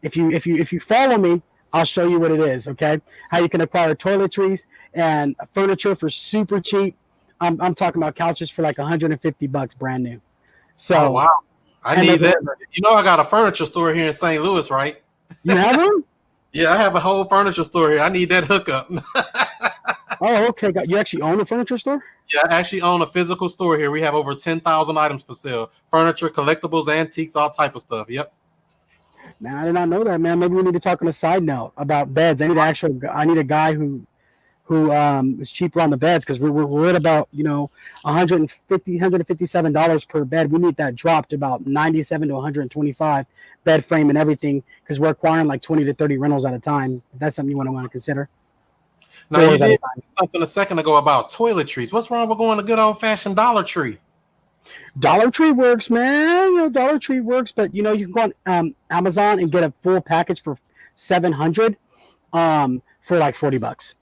If you follow me, I'll show you what it is. Okay, how you can acquire toiletries and furniture for super cheap. I'm talking about couches for like $150 brand new. So oh, wow, I need that. You know, I got a furniture store here in St. Louis, right? You have one? Yeah, I have a whole furniture store here. I need that hookup. Oh, okay. You actually own a furniture store? Yeah, I actually own a physical store here. We have over 10,000 items for sale: furniture, collectibles, antiques, all type of stuff. Yep. Man, I did not know that, man. Maybe we need to talk on a side note about beds. I need a guy who is cheaper on the beds, because we're at about $157 per bed. We need that dropped to about 97 to 125 bed frame and everything, because we're acquiring like 20 to 30 rentals at a time. That's something you want to consider. Now, you did something a second ago about toiletries. What's wrong with going to good old fashioned Dollar Tree? Dollar Tree works, man. Dollar Tree works, but you can go on Amazon and get a full package for $700 for like $40.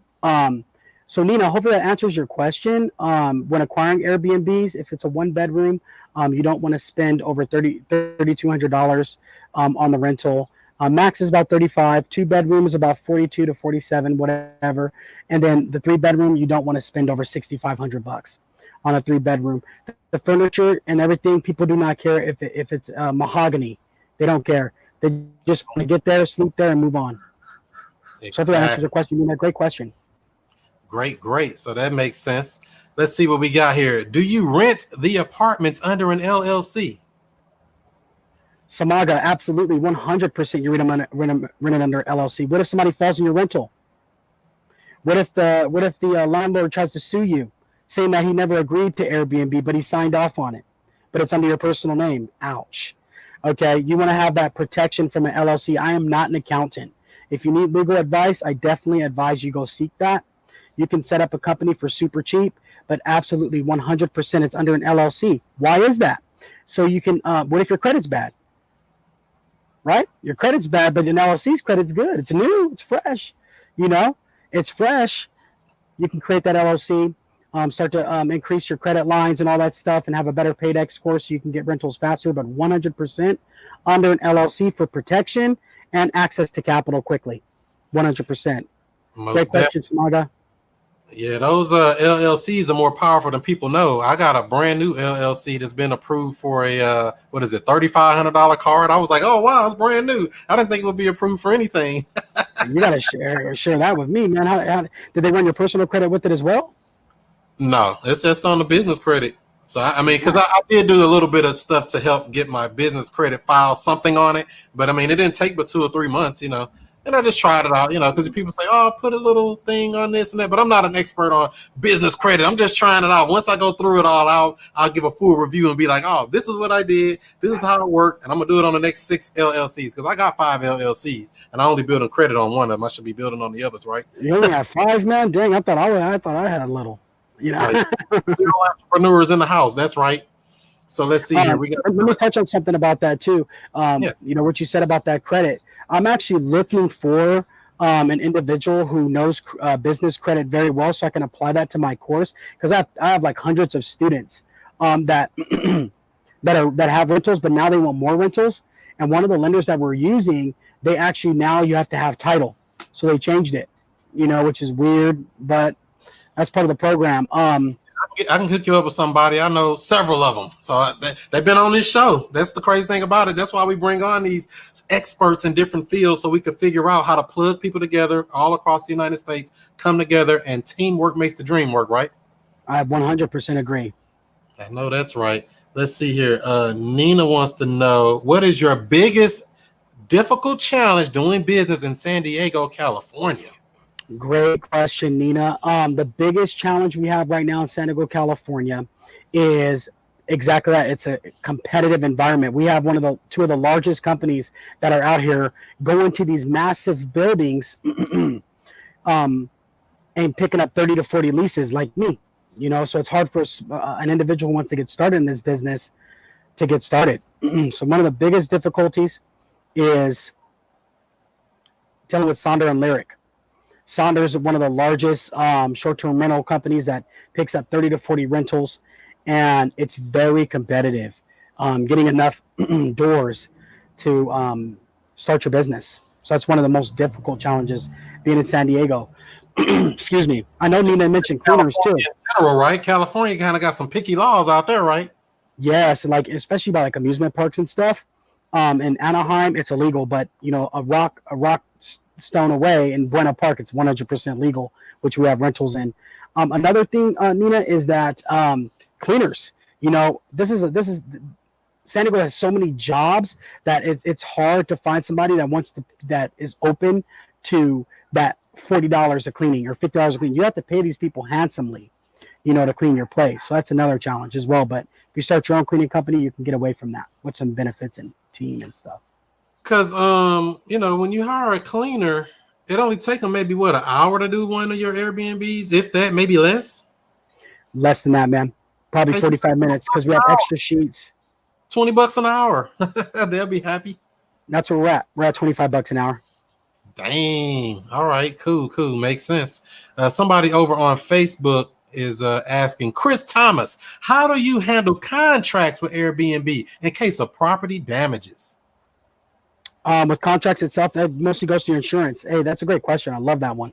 So Nina, hopefully that answers your question. When acquiring Airbnbs, if it's a one bedroom, you don't want to spend over $3,200 on the rental. Max is about $35. Two bedroom is about $42 to $47, whatever. And then the three bedroom, you don't want to spend over $6,500 on a three bedroom. The furniture and everything, people do not care if it's mahogany. They don't care. They just want to get there, sleep there, and move on. Exactly. So that answers your question. Great question. Great. So that makes sense. Let's see what we got here. Do you rent the apartments under an LLC? Samaga, absolutely, 100%. You rent it under LLC. What if somebody falls in your rental? What if the landlord tries to sue you, saying that he never agreed to Airbnb, but he signed off on it, but it's under your personal name? Ouch. Okay, you want to have that protection from an LLC. I am not an accountant. If you need legal advice, I definitely advise you go seek that. You can set up a company for super cheap, but absolutely 100% it's under an LLC. Why is that? So you can, what if your credit's bad? Right? Your credit's bad, but an LLC's credit's good. It's new, it's fresh. It's fresh. You can create that LLC, start to increase your credit lines and all that stuff, and have a better PAYDEX score so you can get rentals faster, but 100% under an LLC for protection and access to capital quickly. 100%. Great question, Samaga. Yeah, those LLCs are more powerful than people know. I got a brand new LLC that's been approved for a $3,500 card. I was like, oh wow, it's brand new. I didn't think it would be approved for anything. You gotta share that with me, man. How did they run your personal credit with it as well? No, it's just on the business credit. So I mean, because I did do a little bit of stuff to help get my business credit file something on it, but I mean, it didn't take but 2 or 3 months, and And I just tried it out, because people say, "Oh, put a little thing on this and that," but I'm not an expert on business credit. I'm just trying it out. Once I go through it all out, I'll give a full review and be like, "Oh, this is what I did. This is how it worked," and I'm gonna do it on the next 6 LLCs because I got 5 LLCs, and I only building credit on one of them. I should be building on the others, right? You only have 5, man. Dang, I thought I had a little. Right. 0 entrepreneurs in the house. That's right. So let's see here. We got. Let me touch on something about that too. Yeah. What you said about that credit. I'm actually looking for an individual who knows business credit very well, so I can apply that to my course because I have like hundreds of students that that have rentals, but now they want more rentals. And one of the lenders that we're using, they actually now you have to have title, so they changed it. Which is weird, but that's part of the program. I can hook you up with somebody. I know several of them. So they've been on this show. That's the crazy thing about it. That's why we bring on these experts in different fields so we can figure out how to plug people together all across the United States, come together, and teamwork makes the dream work, right? I 100% agree. I know that's right. Let's see here. Nina wants to know, what is your biggest difficult challenge doing business in San Diego, California? Great question, Nina. The biggest challenge we have right now in San Diego, California is exactly that. It's a competitive environment. We have two of the largest companies that are out here going to these massive buildings and picking up 30 to 40 leases like me, so it's hard for an individual who wants to get started in this business to get started. So one of the biggest difficulties is dealing with Sonder and Lyric. Sonder is one of the largest short-term rental companies that picks up 30 to 40 rentals, and it's very competitive. Getting enough doors to start your business. So that's one of the most difficult challenges being in San Diego. Excuse me. I know Nina mentioned cleaners too. In general, right? California kind of got some picky laws out there, right? Yes, like especially by like amusement parks and stuff. In Anaheim, it's illegal, but a rock stone away in Buena Park, it's 100% legal, which we have rentals in. Another thing, Nina, is that cleaners. This is San Diego has so many jobs that it's hard to find somebody that is open to that $40 a cleaning or $50 a cleaning. You have to pay these people handsomely, to clean your place. So that's another challenge as well. But if you start your own cleaning company, you can get away from that with some benefits and team and stuff. Because, when you hire a cleaner, it only takes them maybe, an hour to do one of your Airbnbs, if that, maybe less? Less than that, man. Probably 45 minutes because we have extra sheets. $20 an hour. They'll be happy. That's where we're at. We're at $25 an hour. Dang. All right. Cool. Makes sense. Somebody over on Facebook is asking, Chris Thomas, how do you handle contracts with Airbnb in case of property damages? With contracts itself, that mostly goes to your insurance. Hey, that's a great question. I love that one.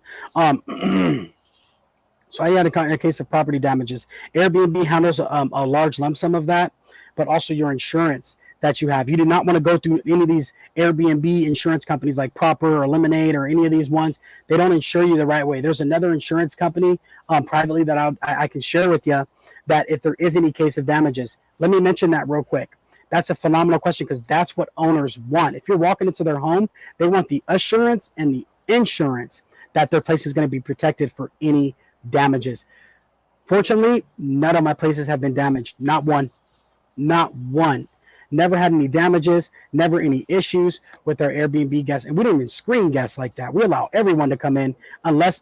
So I had a case of property damages. Airbnb handles a large lump sum of that, but also your insurance that you have. You do not want to go through any of these Airbnb insurance companies like Proper or Lemonade or any of these ones. They don't insure you the right way. There's another insurance company privately that I can share with you that if there is any case of damages, let me mention that real quick. That's a phenomenal question because that's what owners want. If you're walking into their home, they want the assurance and the insurance that their place is going to be protected for any damages. Fortunately, none of my places have been damaged. Not one. Never had any damages, never any issues with our Airbnb guests. And we don't even screen guests like that. We allow everyone to come in unless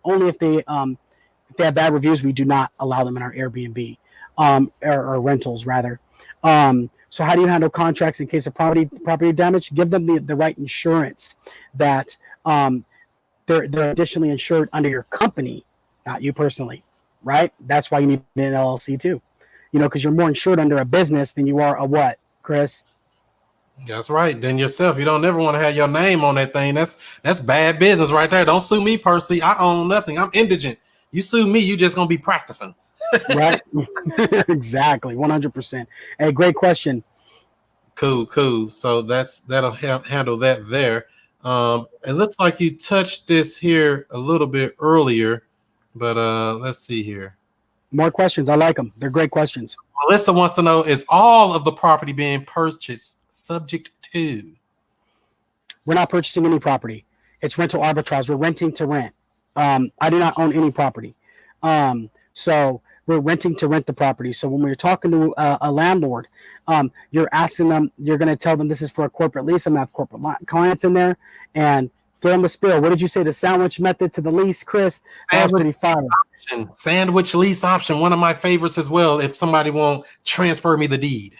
only if they have bad reviews, we do not allow them in our Airbnb or rentals rather. So how do you handle contracts in case of property damage? Give them the right insurance that they're additionally insured under your company, not you personally, right? That's why you need an LLC too, because you're more insured under a business than you are a what, Chris? That's right. Then yourself, you don't never want to have your name on that thing. That's bad business right there. Don't sue me personally. I own nothing. I'm indigent. You sue me, you just gonna be practicing. Right. Exactly. 100%. Hey, great question. Cool. So that'll handle that there. It looks like you touched this here a little bit earlier, but let's see here. More questions. I like them. They're great questions. Melissa wants to know, is all of the property being purchased subject to? We're not purchasing any property. It's rental arbitrage. We're renting to rent. I do not own any property. So we're renting to rent the property. So when we're talking to a landlord, you're asking them, you're going to tell them this is for a corporate lease. I'm going to have corporate clients in there and give them the spill. What did you say? The sandwich method to the lease, Chris? That was pretty fire. Sandwich lease option, one of my favorites as well. If somebody won't transfer me the deed.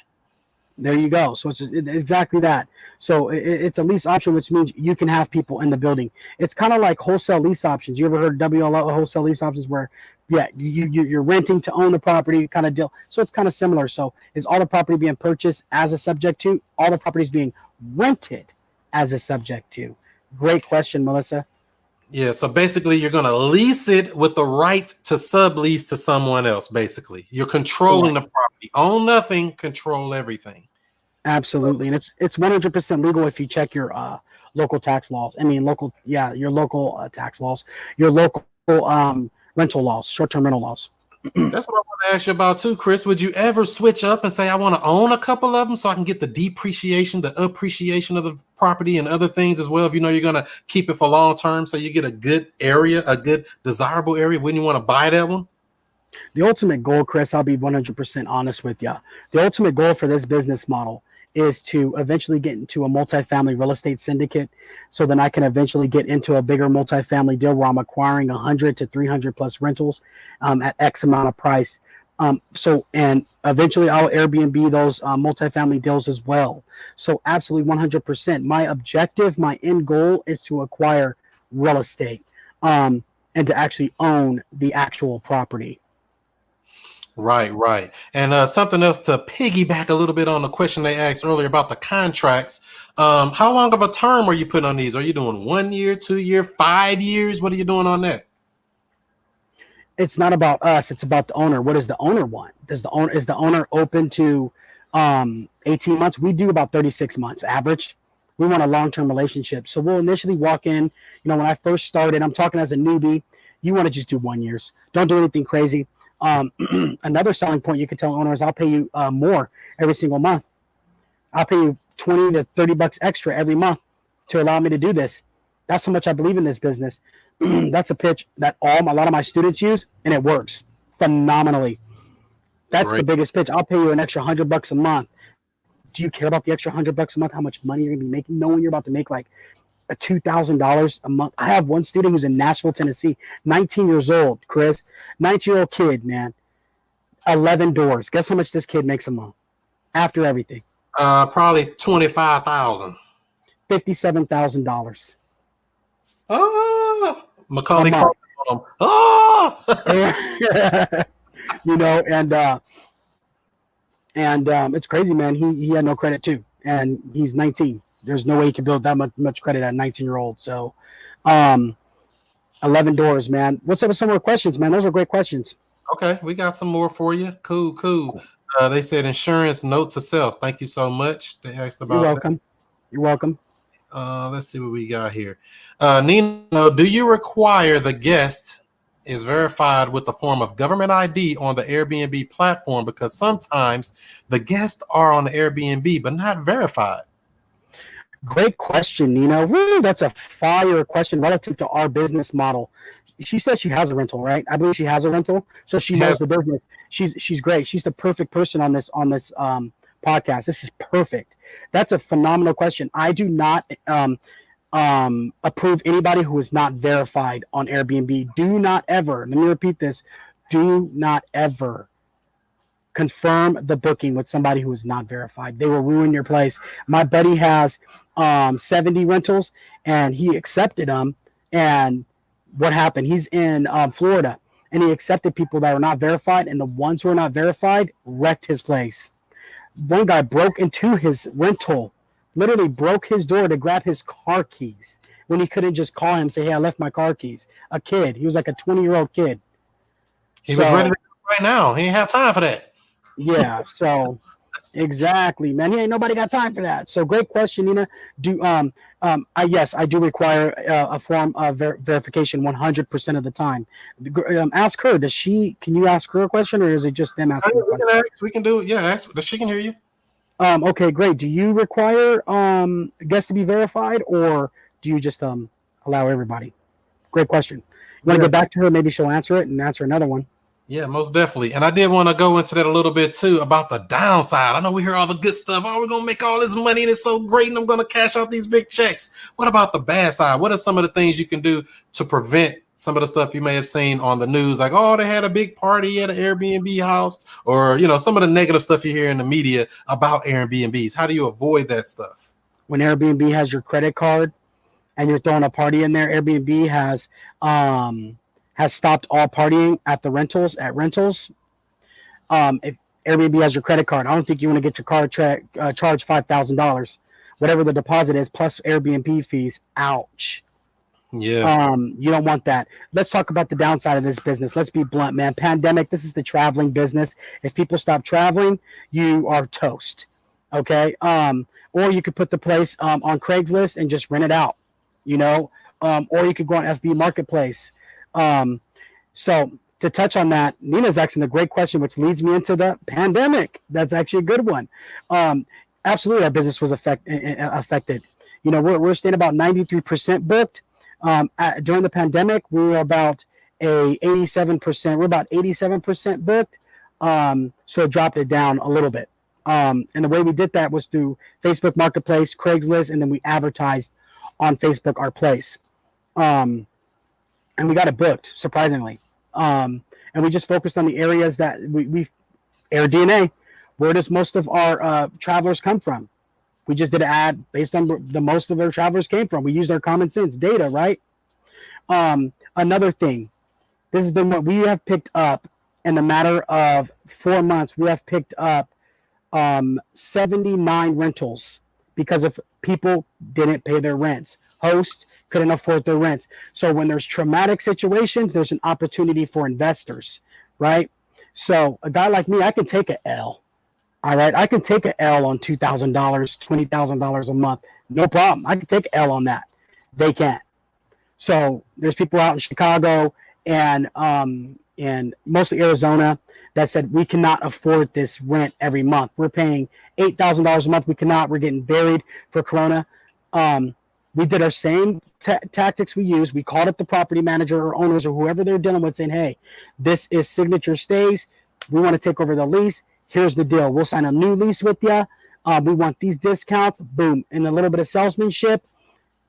There you go. So it's exactly that. So it's a lease option, which means you can have people in the building. It's kind of like wholesale lease options. You ever heard of WLO wholesale lease options where, yeah, you're renting to own the property kind of deal. So it's kind of similar. So is all the property being purchased as a subject to? All the properties being rented as a subject to? Great question, Melissa. Yeah, so basically you're going to lease it with the right to sublease to someone else, basically. You're controlling the property. Own nothing, control everything. Absolutely. And it's 100% legal if you check your local tax laws. I mean, your local tax laws, your local rental laws, short-term rental laws. That's what I want to ask you about too, Chris. Would you ever switch up and say, I want to own a couple of them so I can get the depreciation, the appreciation of the property and other things as well? If you know you're going to keep it for long term, so you get a good area, a good desirable area, wouldn't you want to buy that one? The ultimate goal, Chris, I'll be 100% honest with you. The ultimate goal for this business model is to eventually get into a multifamily real estate syndicate, so then I can eventually get into a bigger multifamily deal where I'm acquiring 100 to 300 plus rentals at X amount of price. And eventually I'll Airbnb those multifamily deals as well. So absolutely 100%. My objective, my end goal is to acquire real estate and to actually own the actual property. Right. And something else to piggyback a little bit on the question they asked earlier about the contracts. How long of a term are you putting on these? Are you doing 1 year, 2 year, 5 years? What are you doing on that? It's not about us. It's about the owner. What does the owner want? Is the owner open to 18 months? We do about 36 months average. We want a long-term relationship. So we'll initially walk in. When I first started, I'm talking as a newbie. You want to just do 1 year. Don't do anything crazy. Another selling point you can tell owners, I'll pay you more every single month. I'll pay you 20 to 30 bucks extra every month to allow me to do this. That's how much I believe in this business. That's a pitch that a lot of my students use, and it works phenomenally. That's the biggest pitch. I'll pay you an extra $100 a month. Do you care about the extra $100 a month? How much money you're gonna be making, knowing you're about to make like a $2,000 a month? I have one student who's in Nashville, Tennessee, 19 years old, Chris, 19-year-old kid, man, 11 doors. Guess how much this kid makes a month after everything? Probably $25,000. $57,000. Oh, Macaulay Culkin. Oh, and it's crazy, man. He had no credit too, and he's 19. There's no way he could build that much credit at a 19-year-old. So, 11 doors, man. What's up with some more questions, man? Those are great questions. Okay, we got some more for you. Cool. They said insurance note to self. Thank you so much. They asked about. You're welcome. Let's see what we got here. Nino, do you require the guest is verified with the form of government ID on the Airbnb platform? Because sometimes the guests are on the Airbnb but not verified. Great question, Nina. Woo, that's a fire question relative to our business model. She says she has a rental, right? I believe she has a rental, so she knows the business. She's great. She's the perfect person on this podcast. This is perfect. That's a phenomenal question. I do not approve anybody who is not verified on Airbnb. Do not ever, let me repeat this, do not ever confirm the booking with somebody who is not verified. They will ruin your place. My buddy has 70 rentals, and he accepted them. And what happened? He's in Florida, and he accepted people that were not verified, and the ones who are not verified wrecked his place. One guy broke into his rental, literally broke his door to grab his car keys when he couldn't just call him and say, hey, I left my car keys. A kid. He was like a 20-year-old kid. He was ready to go right now. He didn't have time for that. Yeah, so exactly, man. Ain't nobody got time for that. So great question, Nina. Yes, I do require a form of verification 100% of the time. Ask her. Can you ask her a question, or is it just them asking? We can do it. Yeah, she can hear you. Okay, great. Do you require guests to be verified, or do you just allow everybody? Great question. You want to get back to her? Maybe she'll answer it and answer another one. Yeah, most definitely. And I did want to go into that a little bit too about the downside. I know we hear all the good stuff. Oh, we're going to make all this money and it's so great and I'm going to cash out these big checks. What about the bad side? What are some of the things you can do to prevent some of the stuff you may have seen on the news? Like, oh, they had a big party at an Airbnb house, or, some of the negative stuff you hear in the media about Airbnbs. How do you avoid that stuff? When Airbnb has your credit card and you're throwing a party in there, Airbnb has stopped all partying at rentals. If Airbnb has your credit card, I don't think you want to get your card charged $5,000, whatever the deposit is, plus Airbnb fees. Ouch. Yeah. You don't want that. Let's talk about the downside of this business. Let's be blunt, man. Pandemic, this is the traveling business. If people stop traveling, you are toast. Okay. Or you could put the place on Craigslist and just rent it out, or you could go on FB Marketplace. So to touch on that, Nina's asking a great question, which leads me into the pandemic. That's actually a good one. Absolutely, our business was affected. We're staying about 93% booked. During the pandemic, we were about 87%. We're about 87% booked. So it dropped it down a little bit. And the way we did that was through Facebook Marketplace, Craigslist, and then we advertised on Facebook our place. And we got it booked, surprisingly. And we just focused on the areas that we AirDNA. Where does most of our travelers come from? We just did an ad based on the most of our travelers came from. We used our common sense data, right? Another thing, this has been what we have picked up in the matter of 4 months. We have picked up 79 rentals because of people didn't pay their rents. Hosts couldn't afford their rents. So when there's traumatic situations, there's an opportunity for investors, right? So a guy like me, I can take an L. All right, I can take an L on $2,000, $20,000 a month. No problem. I can take an L on that. They can't. So there's people out in Chicago and mostly Arizona that said we cannot afford this rent every month. We're paying $8,000 a month. We cannot. We're getting buried for Corona. We did our same tactics we used. We called up the property manager or owners or whoever they're dealing with saying, hey, this is Signature Stays. We want to take over the lease. Here's the deal. We'll sign a new lease with you. We want these discounts. Boom. And a little bit of salesmanship.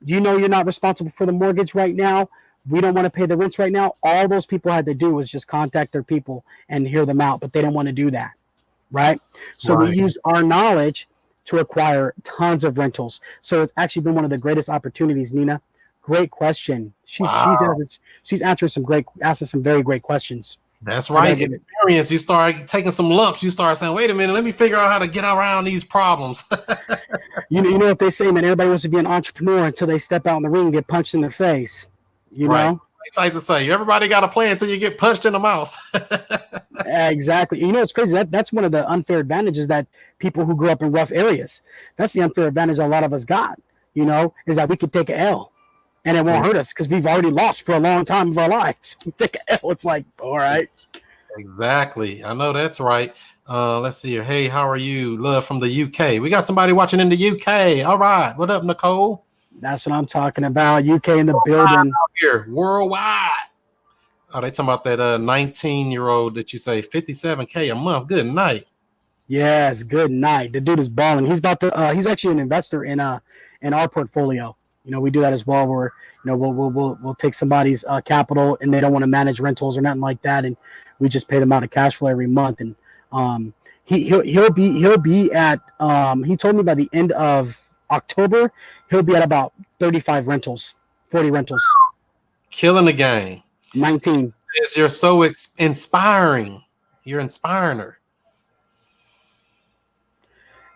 You're not responsible for the mortgage right now. We don't want to pay the rents right now. All those people had to do was just contact their people and hear them out, but they didn't want to do that. Right? So we used our knowledge to acquire tons of rentals. So it's actually been one of the greatest opportunities, Nina. Great question. She's answering asking some very great questions. That's right. Experience. You start taking some lumps. You start saying, wait a minute, let me figure out how to get around these problems. You know what they say, man, everybody wants to be an entrepreneur until they step out in the ring and get punched in the face. You know? Like to say, everybody got a plan until you get punched in the mouth. Exactly. It's crazy. That's one of the unfair advantages that people who grew up in rough areas, that's the unfair advantage a lot of us got, is that we could take an L. And it won't hurt us because we've already lost for a long time of our lives. We take an L. It's like, all right. Exactly. I know that's right. Let's see here. Hey, how are you? Love from the UK. We got somebody watching in the UK. All right. What up, Nicole? That's what I'm talking about. UK in the building. Out here, worldwide. Oh, they talking about that 19-year-old that you say $57K a month. Good night. Yes, good night. The dude is balling. He's about to. He's actually an investor in our portfolio. We do that as well. Where we'll take somebody's capital and they don't want to manage rentals or nothing like that, and we just pay them out of cash flow every month. And he'll be at. He told me by the end of October he'll be at about 35 rentals, 40 rentals. Killing the game. 19. You're so inspiring. You're inspiring her.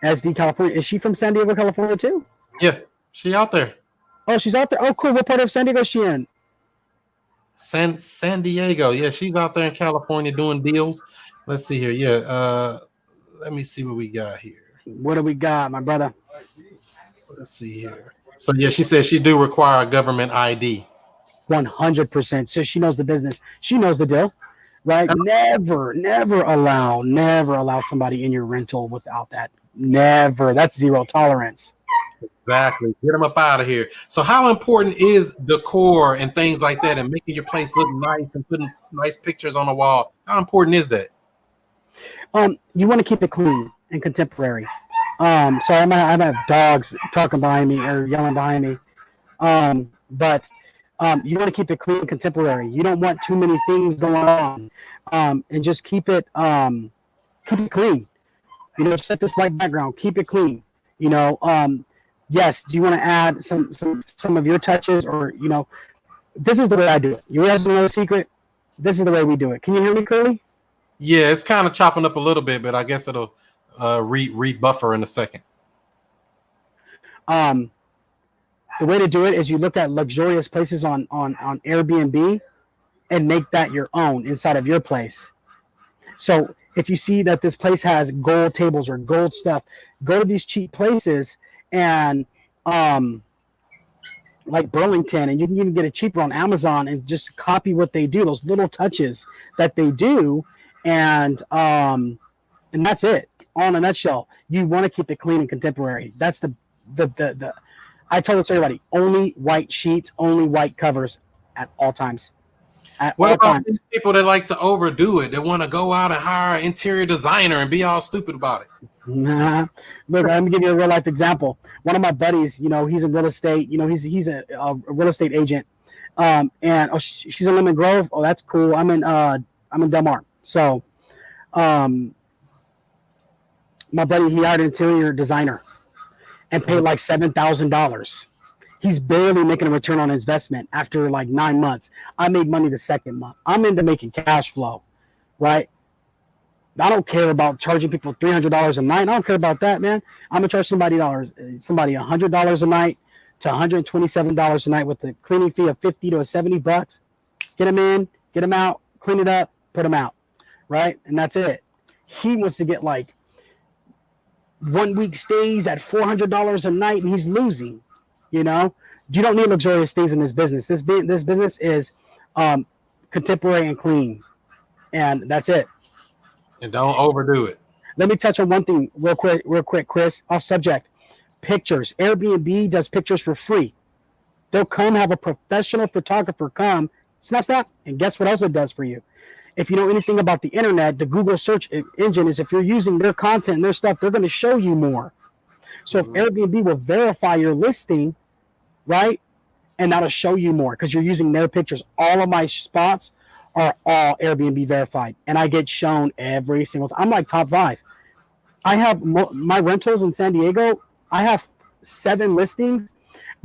SD California. Is she from San Diego, California too? Yeah, she out there. Oh, she's out there. Oh, cool. What part of San Diego is she in? San Diego. Yeah, she's out there in California doing deals. Let's see here. Yeah. Let me see what we got here. What do we got, my brother? Let's see here. So yeah, she says she do require a government ID. 100%. So she knows the business. She knows the deal, right? Never allow somebody in your rental without that. Never. That's zero tolerance. Exactly. Get them up out of here. So how important is decor and things like that and making your place look nice and putting nice pictures on the wall? How important is that? You want to keep it clean and contemporary. So I might have dogs talking behind me or yelling behind me. But you want to keep it clean and contemporary. You don't want too many things going on. And just keep it clean. You know, set this white background, keep it clean. You know, yes, do you want to add some of your touches, or, you know, this is the way I do it. You guys know a secret? This is the way we do it. Can you hear me clearly? Yeah, it's kind of chopping up a little bit, but I guess it'll re-buffer in a second. The way to do it is you look at luxurious places on Airbnb and make that your own inside of your place. So if you see that this place has gold tables or gold stuff, go to these cheap places and like Burlington, and you can even get it cheaper on Amazon and just copy what they do, those little touches that they do, and that's it. All in a nutshell, you want to keep it clean and contemporary. That's the I tell this to everybody: only white sheets, only white covers at all times. What about these people that like to overdo it? They want to go out and hire an interior designer and be all stupid about it. Nah. Look, let me give you a real life example. One of my buddies, you know, he's in real estate. You know, he's a real estate agent. And she's in Lemon Grove. Oh, that's cool. I'm in Del Mar. So, my buddy, he hired an interior designer and paid like $7,000. He's barely making a return on investment after like 9 months. I made money the second month. I'm into making cash flow, right? I don't care about charging people $300 a night. I don't care about that, man. I'm gonna charge somebody $100 a night to $127 a night with a cleaning fee of $50 to $70. Get them in, get them out, clean it up, put them out, right? And that's it. He wants to get like 1 week stays at $400 a night, and he's losing. You know, you don't need luxurious things in this business. This business is contemporary and clean, and that's it. And don't overdo it. Let me touch on one thing real quick, Chris. Off subject. Pictures. Airbnb does pictures for free. They'll come have a professional photographer come, snap, and guess what else it does for you? If you know anything about the internet, the Google search engine is, if you're using their content and their stuff, they're going to show you more. So if Airbnb will verify your listing, right, and that'll show you more because you're using their pictures. All of my spots are all Airbnb verified, and I get shown every single time. I'm like top 5. I have my rentals in San Diego. I have 7 listings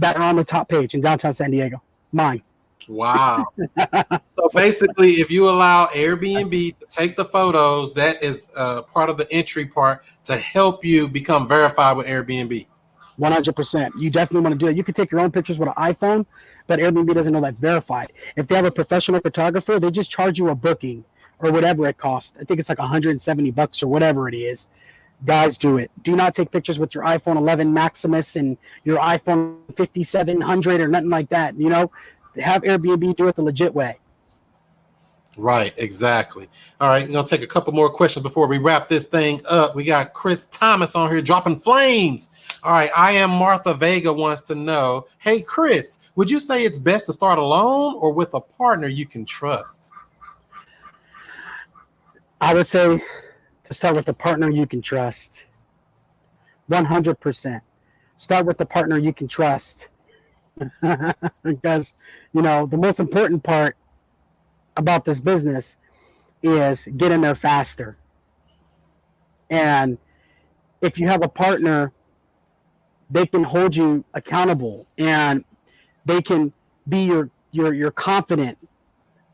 that are on the top page in downtown San Diego. Mine. Wow. So basically, if you allow Airbnb to take the photos, that is part of the entry part to help you become verified with Airbnb. 100%. You definitely want to do it. You can take your own pictures with an iPhone, but Airbnb doesn't know that's verified. If they have a professional photographer, they just charge you a booking or whatever it costs. I think it's like $170 or whatever it is. Guys, do it. Do not take pictures with your iPhone 11 Maximus and your iPhone 5700 or nothing like that. You know, have Airbnb do it the legit way. Right, exactly. All right, I'm going to take a couple more questions before we wrap this thing up. We got Chris Thomas on here dropping flames. All right, I am Martha Vega wants to know, hey, Chris, would you say it's best to start alone or with a partner you can trust? I would say to start with a partner you can trust. 100%. Start with the partner you can trust. Because, you know, the most important part about this business is get in there faster. And if you have a partner, they can hold you accountable and they can be your confidant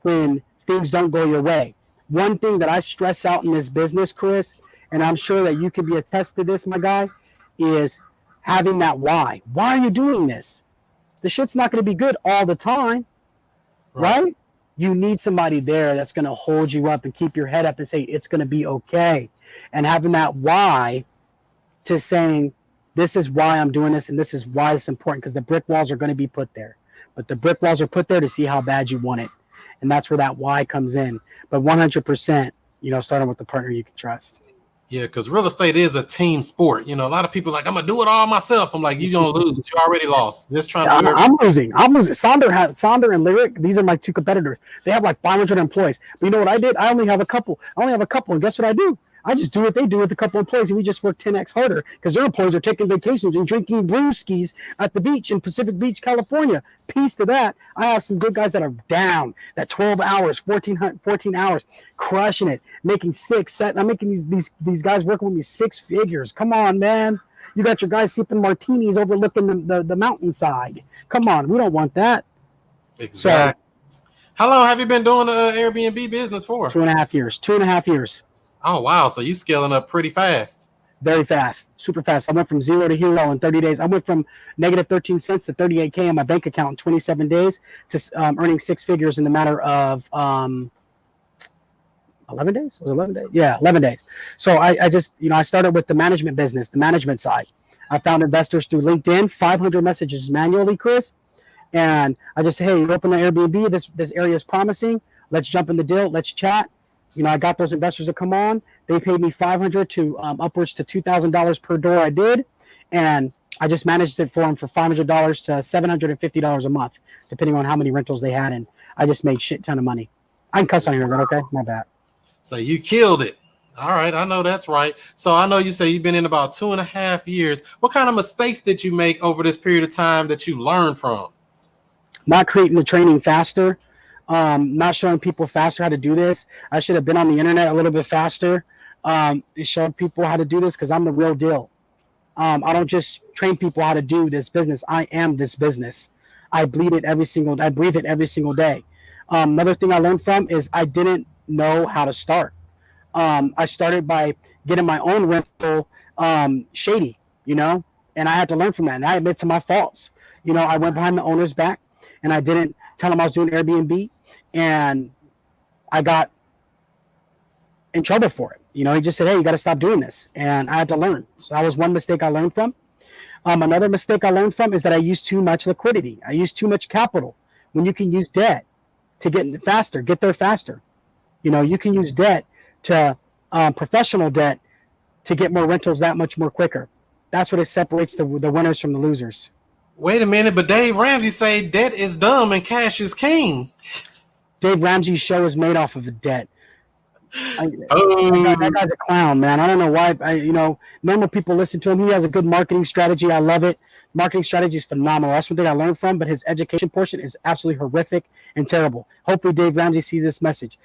when things don't go your way. One thing that I stress out in this business, Chris, and I'm sure that you can be attest to this, my guy, is having that why. Why are you doing this? The shit's not going to be good all the time, right? You need somebody there that's going to hold you up and keep your head up and say, it's going to be okay. And having that why to saying, this is why I'm doing this and this is why it's important, because the brick walls are going to be put there. But the brick walls are put there to see how bad you want it. And that's where that why comes in. But 100%, you know, starting with the partner you can trust. Yeah, because real estate is a team sport. You know, a lot of people like, I'm gonna do it all myself. I'm like, you're gonna lose. You already lost. Just trying to do everything. I'm losing. Sonder and Lyric. These are my two competitors. They have like 500 employees. But you know what I did? I only have a couple. And guess what I do? I just do what they do with a couple employees, and we just work 10x harder because their employees are taking vacations and drinking brewskis at the beach in Pacific Beach, California. Peace to that. I have some good guys that are down, that 12 hours, 14 hours, crushing it, making I'm making these guys working with me 6 figures. Come on, man. You got your guys sipping martinis overlooking the mountainside. Come on, we don't want that. Exactly. So, how long have you been doing the Airbnb business for? 2.5 years. 2.5 years. Oh, wow. So you scaling up pretty fast. Very fast. Super fast. I went from 0 to hero in 30 days. I went from negative 13 cents to 38K in my bank account in 27 days to earning 6 figures in the matter of 11 days? Was it 11 days? Yeah, 11 days. So I just, I started with the management business, the management side. I found investors through LinkedIn, 500 messages manually, Chris. And I just said, hey, you open the Airbnb. This area is promising. Let's jump in the deal. Let's chat. I got those investors to come on. They paid me $500 to upwards to $2,000 per door I did. And I just managed it for them for $500 to $750 a month, depending on how many rentals they had. And I just made shit ton of money. I can cuss on here. Is that okay? My bad. So you killed it. All right. I know that's right. So I know you say you've been in about 2.5 years. What kind of mistakes did you make over this period of time that you learned from? Not creating the training faster. Not showing people faster how to do this. I should have been on the internet a little bit faster. Show people how to do this because I'm the real deal. I don't just train people how to do this business. I am this business. I breathe it every single day. Another thing I learned from is I didn't know how to start. I started by getting my own rental shady, and I had to learn from that. And I admit to my faults. I went behind the owner's back and I didn't tell him I was doing Airbnb, and I got in trouble for it. He just said, hey, you got to stop doing this. And I had to learn. So that was one mistake I learned from. Another mistake I learned from is that I used too much liquidity. I used too much capital when you can use debt to get there faster. You can use debt to professional debt to get more rentals that much more quicker. That's what it separates the winners from the losers. Wait a minute, but Dave Ramsey say debt is dumb and cash is king. Dave Ramsey's show is made off of a debt. That guy's a clown, man. I don't know why. Normal people listen to him. He has a good marketing strategy. I love it. Marketing strategy is phenomenal. That's one thing I learned from. But his education portion is absolutely horrific and terrible. Hopefully, Dave Ramsey sees this message.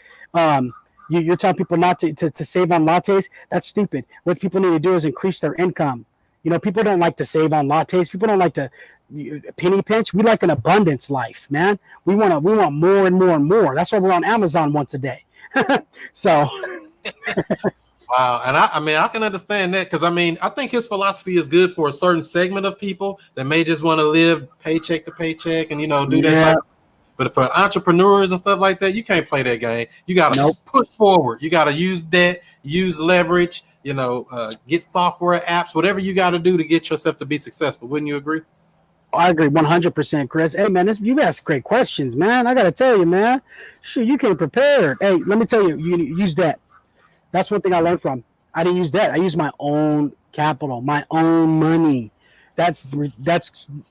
You're telling people not to save on lattes. That's stupid. What people need to do is increase their income. People don't like to save on lattes. People don't like to penny pinch. We like an abundance life, man. We want more and more and more. That's why we're on Amazon once a day. So wow. And I can understand that because I think his philosophy is good for a certain segment of people that may just want to live paycheck to paycheck and do that type of. But for entrepreneurs and stuff like that, you can't play that game. You got to push forward. You got to use debt, use leverage, get software apps, whatever you got to do to get yourself to be successful. Wouldn't you agree? I agree 100%, Chris. Hey, man, you ask great questions, man. I got to tell you, man. Shit, you came prepared. Hey, let me tell you, you use debt. That's one thing I learned from. I didn't use debt. I used my own capital, my own money. That's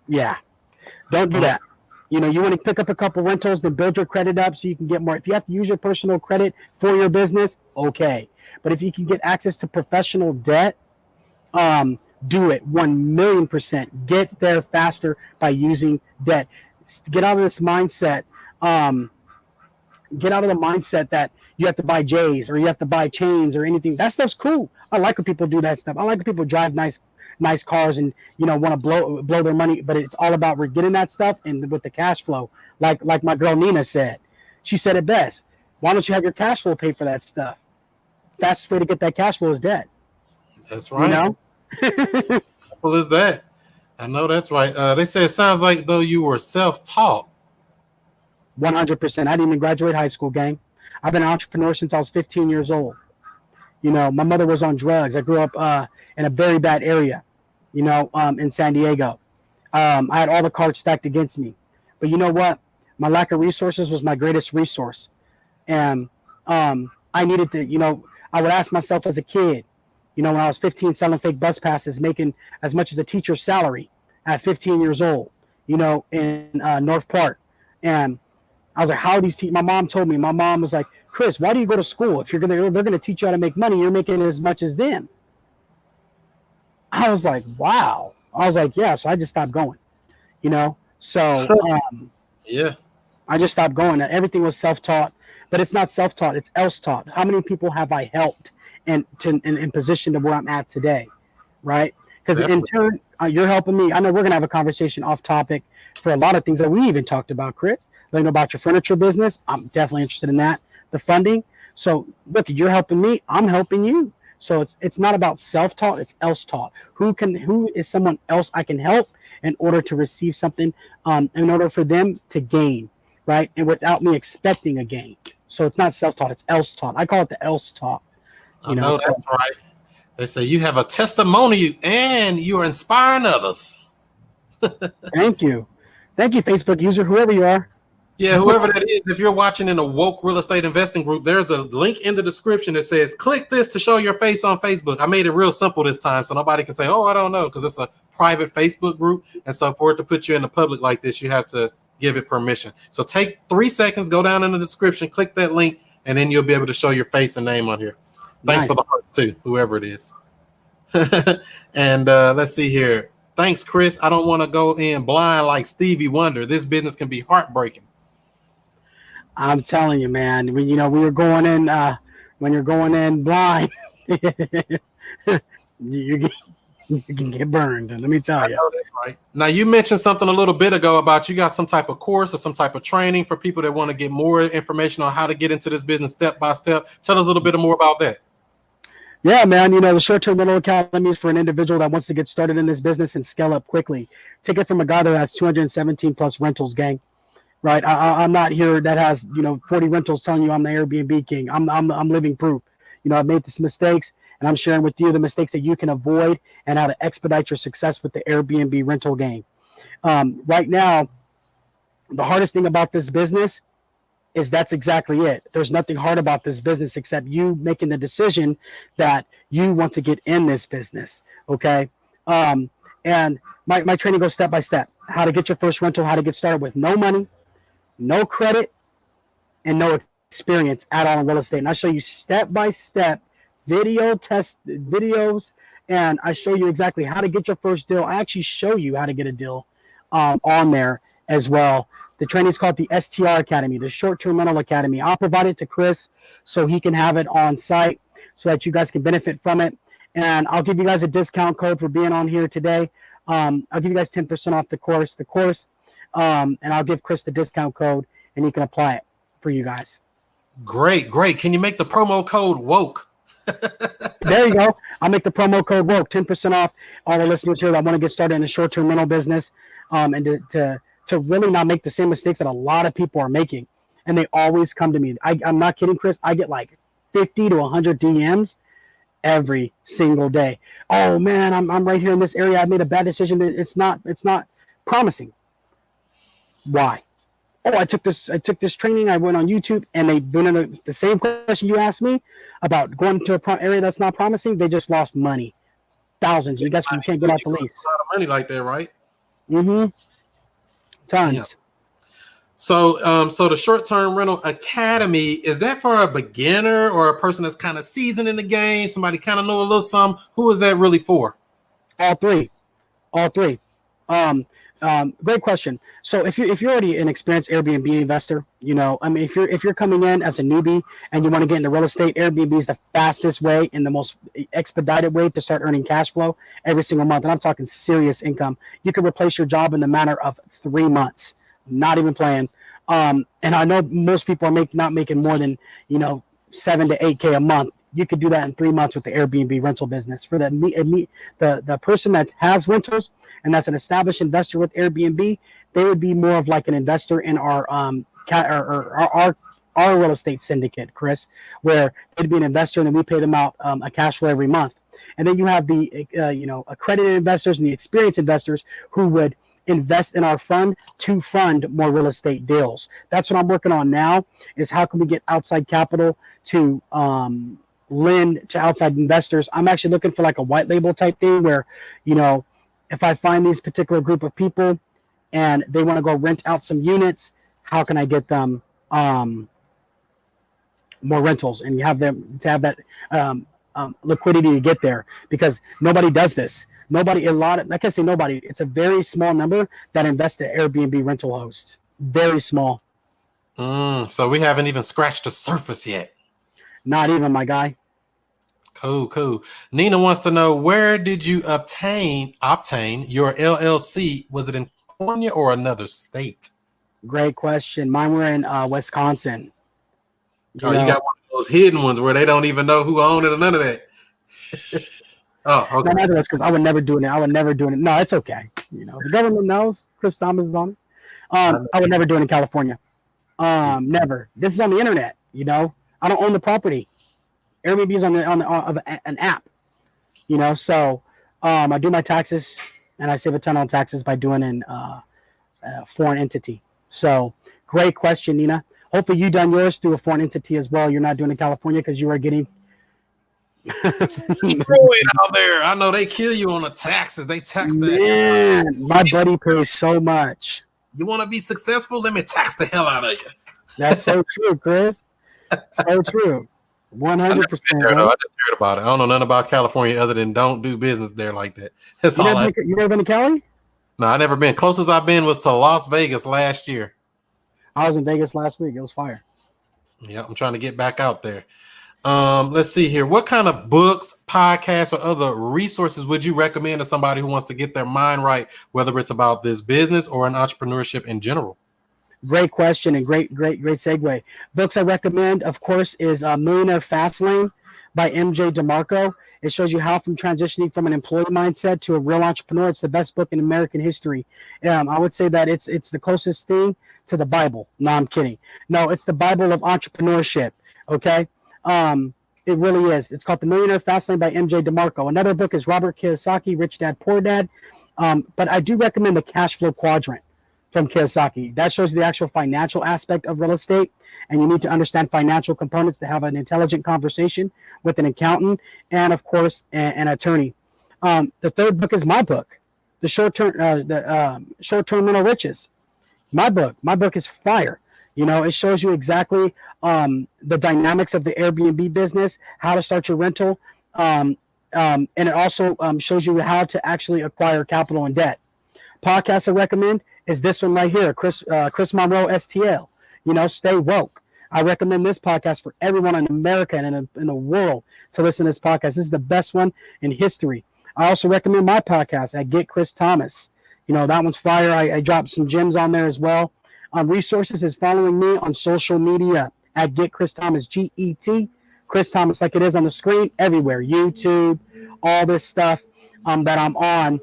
yeah. Don't do that. You want to pick up a couple rentals, then build your credit up so you can get more. If you have to use your personal credit for your business, okay. But if you can get access to professional debt, do it 1,000,000%. Get there faster by using debt. Get out of this mindset. Get out of the mindset that you have to buy J's or you have to buy chains or anything. That stuff's cool. I like when people do that stuff. I like when people drive nice cars and want to blow their money, but it's all about getting that stuff and with the cash flow. Like my girl Nina said, she said it best. Why don't you have your cash flow pay for that stuff? Fastest way to get that cash flow is debt. That's right. Simple as that. I know that's right. They say it sounds like though you were self-taught. 100%. I didn't even graduate high school, gang. I've been an entrepreneur since I was 15 years old. My mother was on drugs. I grew up in a very bad area, in San Diego. I had all the cards stacked against me. But you know what? My lack of resources was my greatest resource. And I needed to, I would ask myself as a kid, You know, when I was 15 selling fake bus passes, making as much as a teacher's salary at 15 years old, you know, in North Park. And I was like, how are these my mom told me, my mom was like, Chris, why do you go to school? If they're gonna teach you how to make money, you're making as much as them. I was like, wow. I was like, yeah, so I just stopped going, you know. So Yeah. I just stopped going. Everything was self-taught, but it's not self-taught, it's else-taught. How many people have I helped and in position to where I'm at today, right? Because in turn, you're helping me. I know we're gonna have a conversation off topic for a lot of things that we even talked about, Chris. Learning about your furniture business, I'm definitely interested in that. The funding. So look, you're helping me, I'm helping you. So it's not about self-taught, it's else-taught. Who is someone else I can help in order to receive something, in order for them to gain, right? And without me expecting a gain. So it's not self-taught, it's else-taught. I call it the else-taught. I know that's right. They say you have a testimony and you are inspiring others. Thank you. Thank you, Facebook user, whoever you are. Yeah, whoever that is, if you're watching in a woke real estate investing group, there's a link in the description that says, click this to show your face on Facebook. I made it real simple this time so nobody can say, oh, I don't know, because it's a private Facebook group. And so for it to put you in the public like this, you have to give it permission. So take 3 seconds, go down in the description, click that link, and then you'll be able to show your face and name on here. Thanks for the hearts too, whoever it is. And let's see here. Thanks, Chris. I don't want to go in blind like Stevie Wonder. This business can be heartbreaking. I'm telling you, man. We were going in. When you're going in blind, you can get burned. Let me tell you. I know that's right. Now, you mentioned something a little bit ago about you got some type of course or some type of training for people that want to get more information on how to get into this business step by step. Tell us a little bit more about that. Yeah, man. The short-term rental academy is for an individual that wants to get started in this business and scale up quickly. Take it from a guy that has 217 plus rentals, gang. Right? I'm not here that has 40 rentals telling you I'm the Airbnb king. I'm living proof. I've made these mistakes, and I'm sharing with you the mistakes that you can avoid and how to expedite your success with the Airbnb rental game. Right now, the hardest thing about this business is that's exactly it. There's nothing hard about this business except you making the decision that you want to get in this business. Okay. And my training goes step by step. How to get your first rental, how to get started with no money, no credit, and no experience at all in real estate. And I show you step by step videos, and I show you exactly how to get your first deal. I actually show you how to get a deal on there as well. The training is called the STR Academy, the Short-Term Rental Academy. I'll provide it to Chris so he can have it on site so that you guys can benefit from it. And I'll give you guys a discount code for being on here today. I'll give you guys 10% off the course, and I'll give Chris the discount code, and he can apply it for you guys. Great. Can you make the promo code WOKE? There you go. I'll make the promo code WOKE, 10% off all the listeners here that want to get started in the short-term rental business, and to really not make the same mistakes that a lot of people are making. And they always come to me. I'm not kidding, Chris. I get like 50 to 100 DMs every single day. Oh man, I'm right here in this area. I made a bad decision. It's not promising. Why? Oh, I took this training. I went on YouTube, and they went in the same question you asked me about going to an area that's not promising. They just lost money, thousands. You guys can't get out the lease. A lot of money like that, right? Mm-hmm. Tons. Yeah. So, so the short-term rental academy, is that for a beginner or a person that's kind of seasoned in the game? Somebody kind of know a little something. Who is that really for? All three. Great question. So if you're already an experienced Airbnb investor, if you're coming in as a newbie and you want to get into real estate, Airbnb is the fastest way and the most expedited way to start earning cash flow every single month. And I'm talking serious income. You can replace your job in the matter of 3 months. Not even playing. And I know most people are not making more than 7 to 8K a month. You could do that in 3 months with the Airbnb rental business. For the person that has rentals and that's an established investor with Airbnb, they would be more of like an investor in our real estate syndicate, Chris, where they'd be an investor and then we pay them out a cash flow every month. And then you have the accredited investors and the experienced investors who would invest in our fund to fund more real estate deals. That's what I'm working on now, is how can we get outside capital to lend to outside investors. I'm actually looking for like a white label type thing where, if I find these particular group of people and they want to go rent out some units, how can I get them more rentals and you have them to have that liquidity to get there? Because nobody does this. I can't say nobody. It's a very small number that invest in Airbnb rental hosts. Very small. So we haven't even scratched the surface yet. Not even, my guy. Cool. Nina wants to know, where did you obtain your LLC? Was it in California or another state? Great question. Mine were in Wisconsin. You got one of those hidden ones where they don't even know who owned it or none of that. Oh, okay. No, that's because I would never do it. No, it's okay. The government knows. Chris Thomas is on it. I would never do it in California. Never. This is on the internet. I don't own the property. Airbnb is on an app. So I do my taxes and I save a ton on taxes by doing in a foreign entity. So great question, Nina. Hopefully you done yours through a foreign entity as well. You're not doing it in California because you are getting destroyed out there. I know they kill you on the taxes. They tax that. Man, my buddy pays so much. You want to be successful? Let me tax the hell out of you. That's so true, Chris. So true. 100%. I just heard about it. I don't know nothing about California other than don't do business there like that. That's all. You never been to Cali? No, I never been. Closest I've been was to Las Vegas last year. I was in Vegas last week. It was fire. Yeah, I'm trying to get back out there. Let's see here. What kind of books, podcasts, or other resources would you recommend to somebody who wants to get their mind right, whether it's about this business or an entrepreneurship in general? Great question and great segue. Books I recommend, of course, is Millionaire Fastlane by MJ DeMarco. It shows you how from transitioning from an employee mindset to a real entrepreneur. It's the best book in American history. I would say that it's the closest thing to the Bible. No, I'm kidding. No, it's the Bible of entrepreneurship. Okay. It really is. It's called The Millionaire Fastlane by MJ DeMarco. Another book is Robert Kiyosaki, Rich Dad, Poor Dad. But I do recommend the Cash Flow Quadrant from Kiyosaki. That shows you the actual financial aspect of real estate, and you need to understand financial components to have an intelligent conversation with an accountant and, of course, an attorney. The third book is my book, The Short-Term Mental Riches. My book is fire. It shows you exactly the dynamics of the Airbnb business, how to start your rental, and it also shows you how to actually acquire capital and debt. Podcast I recommend is this one right here, ChrisMonroeSTL. Stay woke. I recommend this podcast for everyone in America and in the world to listen to this podcast. This is the best one in history. I also recommend my podcast at Get Chris Thomas. That one's fire. I dropped some gems on there as well. Resources is following me on social media at Get Chris Thomas, GET. Chris Thomas, like it is on the screen, everywhere. YouTube, all this stuff that I'm on.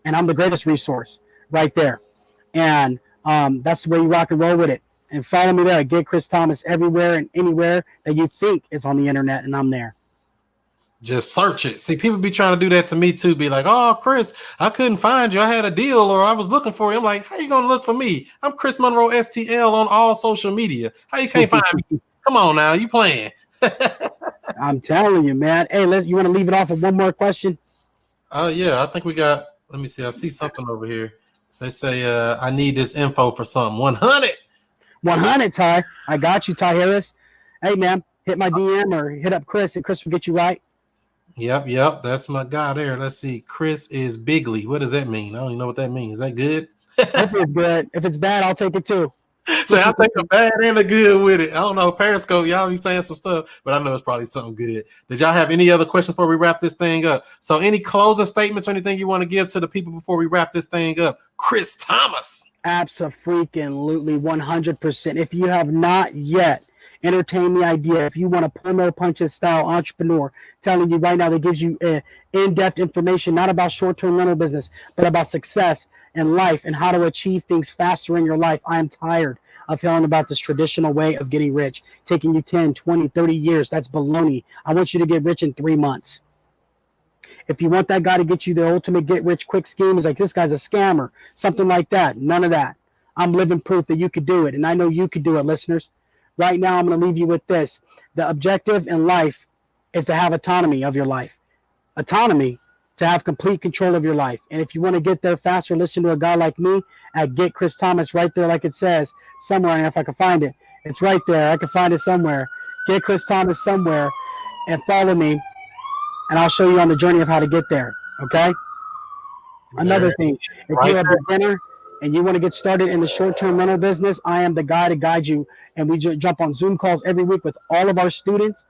And I'm the greatest resource right there. And that's the way you rock and roll with it. And follow me there at Get Chris Thomas everywhere and anywhere that you think is on the internet, and I'm there. Just search it. See, people be trying to do that to me too. Be like, oh, Chris, I couldn't find you. I had a deal or I was looking for you. I'm like, how you going to look for me? I'm Chris Monroe STL on all social media. How you can't find me? Come on now. You playing. I'm telling you, man. Hey, you want to leave it off with one more question? Yeah, I think we got, let me see. I see something over here. They say, I need this info for something. 100. 100, Ty. I got you, Ty Harris. Hey, man, hit my DM or hit up Chris, and Chris will get you right. Yep. That's my guy there. Let's see. Chris is bigly. What does that mean? I don't even know what that means. Is that good? If it's good. If it's bad, I'll take it too. So I'll take the bad and the good with it. I don't know. Periscope, y'all be saying some stuff, but I know it's probably something good. Did y'all have any other questions before we wrap this thing up? So any closing statements or anything you want to give to the people before we wrap this thing up? Chris Thomas. Absolutely, 100%. If you have not yet entertained the idea, if you want to pull no punches style entrepreneur, telling you right now that gives you in-depth information, not about short-term rental business, but about success in life and how to achieve things faster in your life. I am tired of hearing about this traditional way of getting rich, taking you 10, 20, 30 years. That's baloney. I want you to get rich in 3 months. If you want that guy to get you the ultimate get-rich-quick scheme, is like, this guy's a scammer, something like that. None of that. I'm living proof that you could do it, and I know you could do it, listeners. right now, I'm going to leave you with this. The objective in life is to have autonomy of your life. Autonomy, to have complete control of your life. And if you want to get there faster, listen to a guy like me at Get Chris Thomas right there, like it says somewhere. And if I can find it, it's right there. I can find it somewhere. Get Chris Thomas somewhere and follow me, and I'll show you on the journey of how to get there. Okay? Another thing, if Right you're a there. beginner and you want to get started in the short-term rental business, I am the guy to guide you. And we jump on Zoom calls every week with all of our students,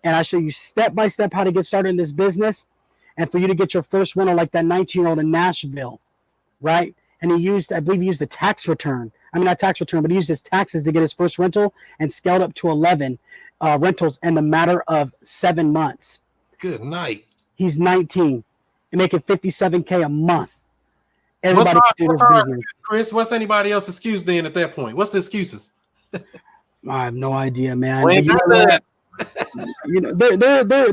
and I show you step by step how to get started in this business. And for you to get your first rental, like that 19-year-old in Nashville, right? And I believe he used the tax return. I mean, not tax return, but he used his taxes to get his first rental and scaled up to 11 rentals in the matter of 7 months. Good night. He's 19 and making $57K a month. Everybody can do this business. Chris, what's anybody else's excuse then at that point? What's the excuses? I have no idea, man. We ain't But got that.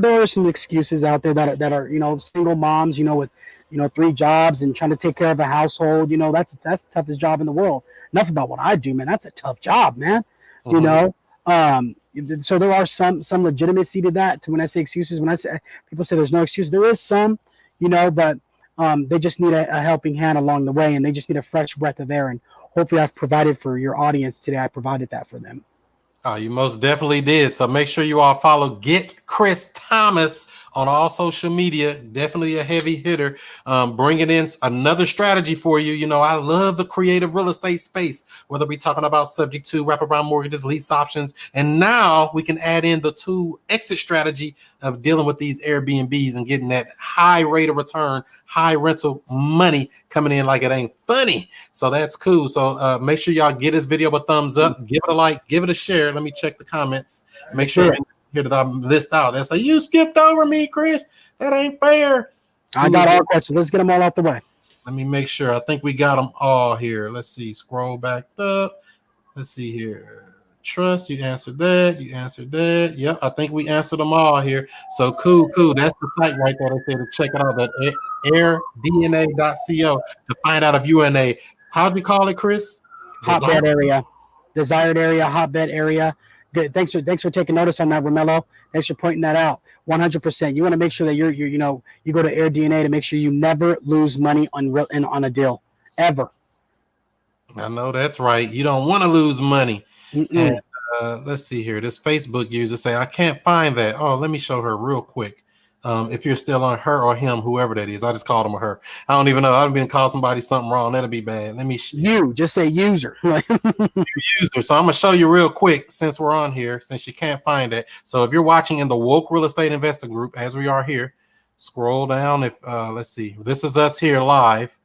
There are some excuses out there that are single moms, with 3 jobs and trying to take care of a household. That's the toughest job in the world. Enough about what I do, man. That's a tough job, man. So there are some legitimacy to that. To when I say excuses, when I say people say there's no excuse, there is some, but they just need a helping hand along the way, and they just need a fresh breath of air. And hopefully, I've provided for your audience today. I provided that for them. Oh, you most definitely did. So make sure you all follow Get Chris Thomas on all social media. Definitely a heavy hitter. Bringing in another strategy for you. I love the creative real estate space, whether we're talking about subject to wraparound mortgages, lease options, and now we can add in the 2 exit strategy of dealing with these Airbnbs and getting that high rate of return, high rental money coming in like it ain't funny. So that's cool. So make sure y'all give this video a thumbs up, give it a like, give it a share. Let me check the comments. Make sure here that I list out. That's like, you skipped over me, Chris. That ain't fair. I got all questions. Let's get them all out the way. Let me make sure. I think we got them all here. Let's see. Scroll back up. Let's see here. Trust, you answered that. You answered that. Yep, I think we answered them all here. So cool. That's the site right there. They said to check it out. That AIRBNB.co to find out if you're in a, how'd you call it, Chris? Hotbed area. Desired area, hotbed area. Good. Thanks for taking notice on that, Romello. Thanks for pointing that out. 100%. You want to make sure that you go to AirDNA to make sure you never lose money on a deal ever. I know that's right. You don't want to lose money. And let's see here. This Facebook user say, I can't find that. Oh, let me show her real quick. If you're still on her or him, whoever that is. I just called him or her. I don't even know. I've been called somebody something wrong. That'll be bad. Let me just say user. User. So I'm gonna show you real quick since we're on here, since you can't find it. So if you're watching in the Woke Real Estate Investor Group, as we are here, scroll down. If let's see, this is us here live.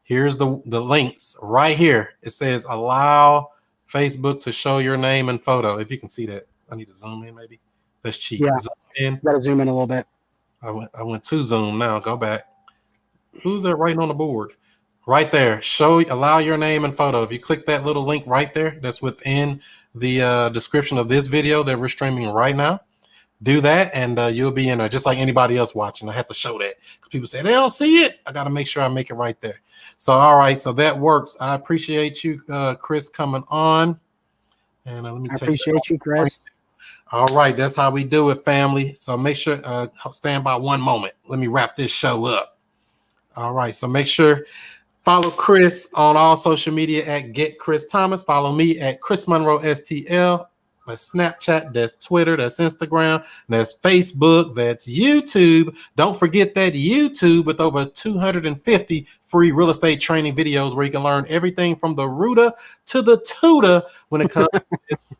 Here's the links right here. It says allow Facebook to show your name and photo. If you can see that, I need to zoom in. Maybe that's cheap. Yeah, zoom in. Gotta zoom in a little bit. I went to zoom. Now go back. Who's that writing on the board? Right there. Allow your name and photo. If you click that little link right there, that's within the description of this video that we're streaming right now. Do that, and you'll be in there just like anybody else watching. I have to show that because people say they don't see it. I got to make sure I make it right there. So, all right. So that works. I appreciate you, Chris, coming on. And let me. I appreciate you, Chris. All right, that's how we do it, family. So make sure, stand by one moment. Let me wrap this show up. All right, so make sure, follow Chris on all social media at Get Chris Thomas. Follow me at ChrisMonroeSTL. That's Snapchat, that's Twitter, that's Instagram, that's Facebook, that's YouTube. Don't forget that YouTube with over 250 free real estate training videos where you can learn everything from the rooter to the tutor when it comes to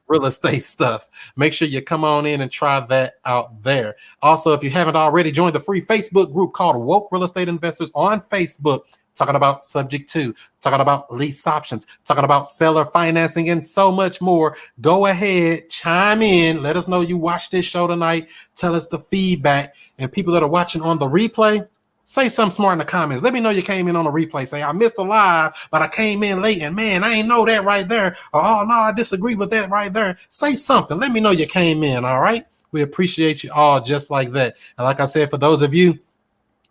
real estate stuff. Make sure you come on in and try that out there. Also, if you haven't already, joined the free Facebook group called Woke Real Estate Investors on Facebook. Talking about subject to, talking about lease options, talking about seller financing, and so much more. Go ahead, chime in. Let us know you watched this show tonight. Tell us the feedback. And people that are watching on the replay, say something smart in the comments. Let me know you came in on the replay. Say, I missed the live, but I came in late, and man, I ain't know that right there. Or, oh, no, I disagree with that right there. Say something. Let me know you came in, all right? We appreciate you all just like that. And like I said, for those of you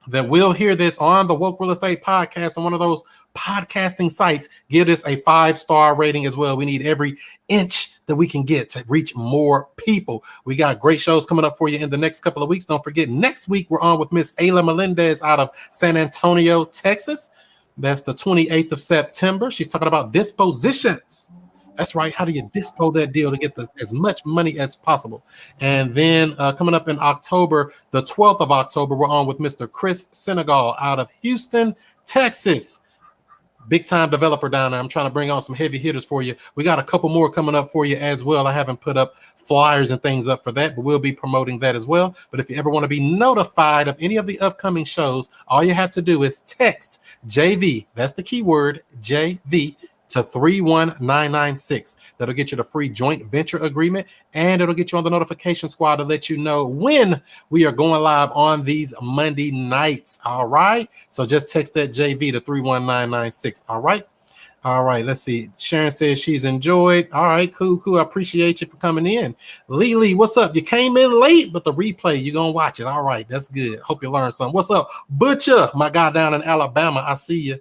that will hear this on the Woke Real Estate Podcast on one of those podcasting sites, give this a 5-star rating as well. We need every inch that we can get to reach more people. We got great shows coming up for you in the next couple of weeks. Don't forget, next week we're on with Miss Ayla Melendez out of San Antonio, Texas. That's the 28th of September. She's talking about dispositions. That's right. How do you dispo that deal to get as much money as possible? And then coming up in October, the 12th of October, we're on with Mr. Chris Senegal out of Houston, Texas. Big time developer down there. I'm trying to bring on some heavy hitters for you. We got a couple more coming up for you as well. I haven't put up flyers and things up for that, but we'll be promoting that as well. But if you ever want to be notified of any of the upcoming shows, all you have to do is text JV. That's the keyword JV to 31996. That'll get you the free joint venture agreement, and it'll get you on the notification squad to let you know when we are going live on these Monday nights. All right. So just text that JV to 31996. All right. All right. Let's see. Sharon says she's enjoyed. All right. Cool. I appreciate you for coming in. Lily, what's up? You came in late, but the replay, you're going to watch it. All right. That's good. Hope you learned something. What's up? Butcher, my guy down in Alabama. I see you.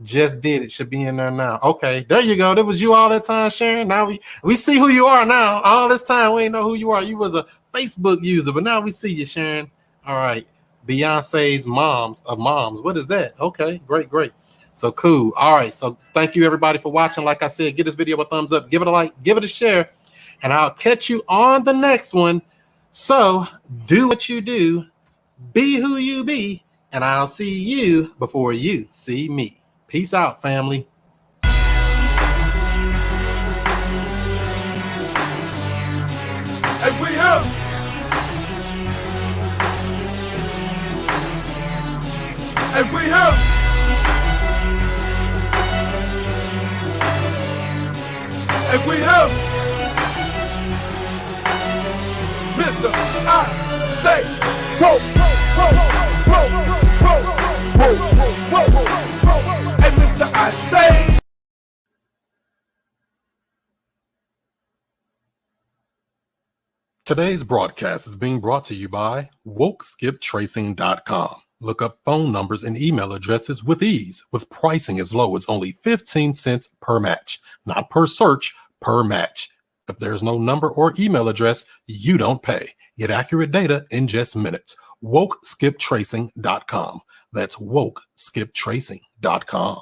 Just did it. Should be in there now. Okay, there you go. That was you all that time, Sharon. Now we see who you are now. All this time we ain't know who you are. You was a Facebook user, but now we see you, Sharon. All right. Beyonce's moms of moms. What is that? Okay, great. So cool. All right. So thank you everybody for watching. Like I said, give this video a thumbs up, give it a like, give it a share, and I'll catch you on the next one. So do what you do, be who you be, and I'll see you before you see me. Peace out, family. And we have. And we have. And we have. Mr. I stay. Whoa. And Mr. I stay. Today's broadcast is being brought to you by WokeSkipTracing.com. Look up phone numbers and email addresses with ease, with pricing as low as only 15 cents per match, not per search, per match. If there's no number or email address, you don't pay. Get accurate data in just minutes. WokeSkipTracing.com. That's WokeSkipTracing.com.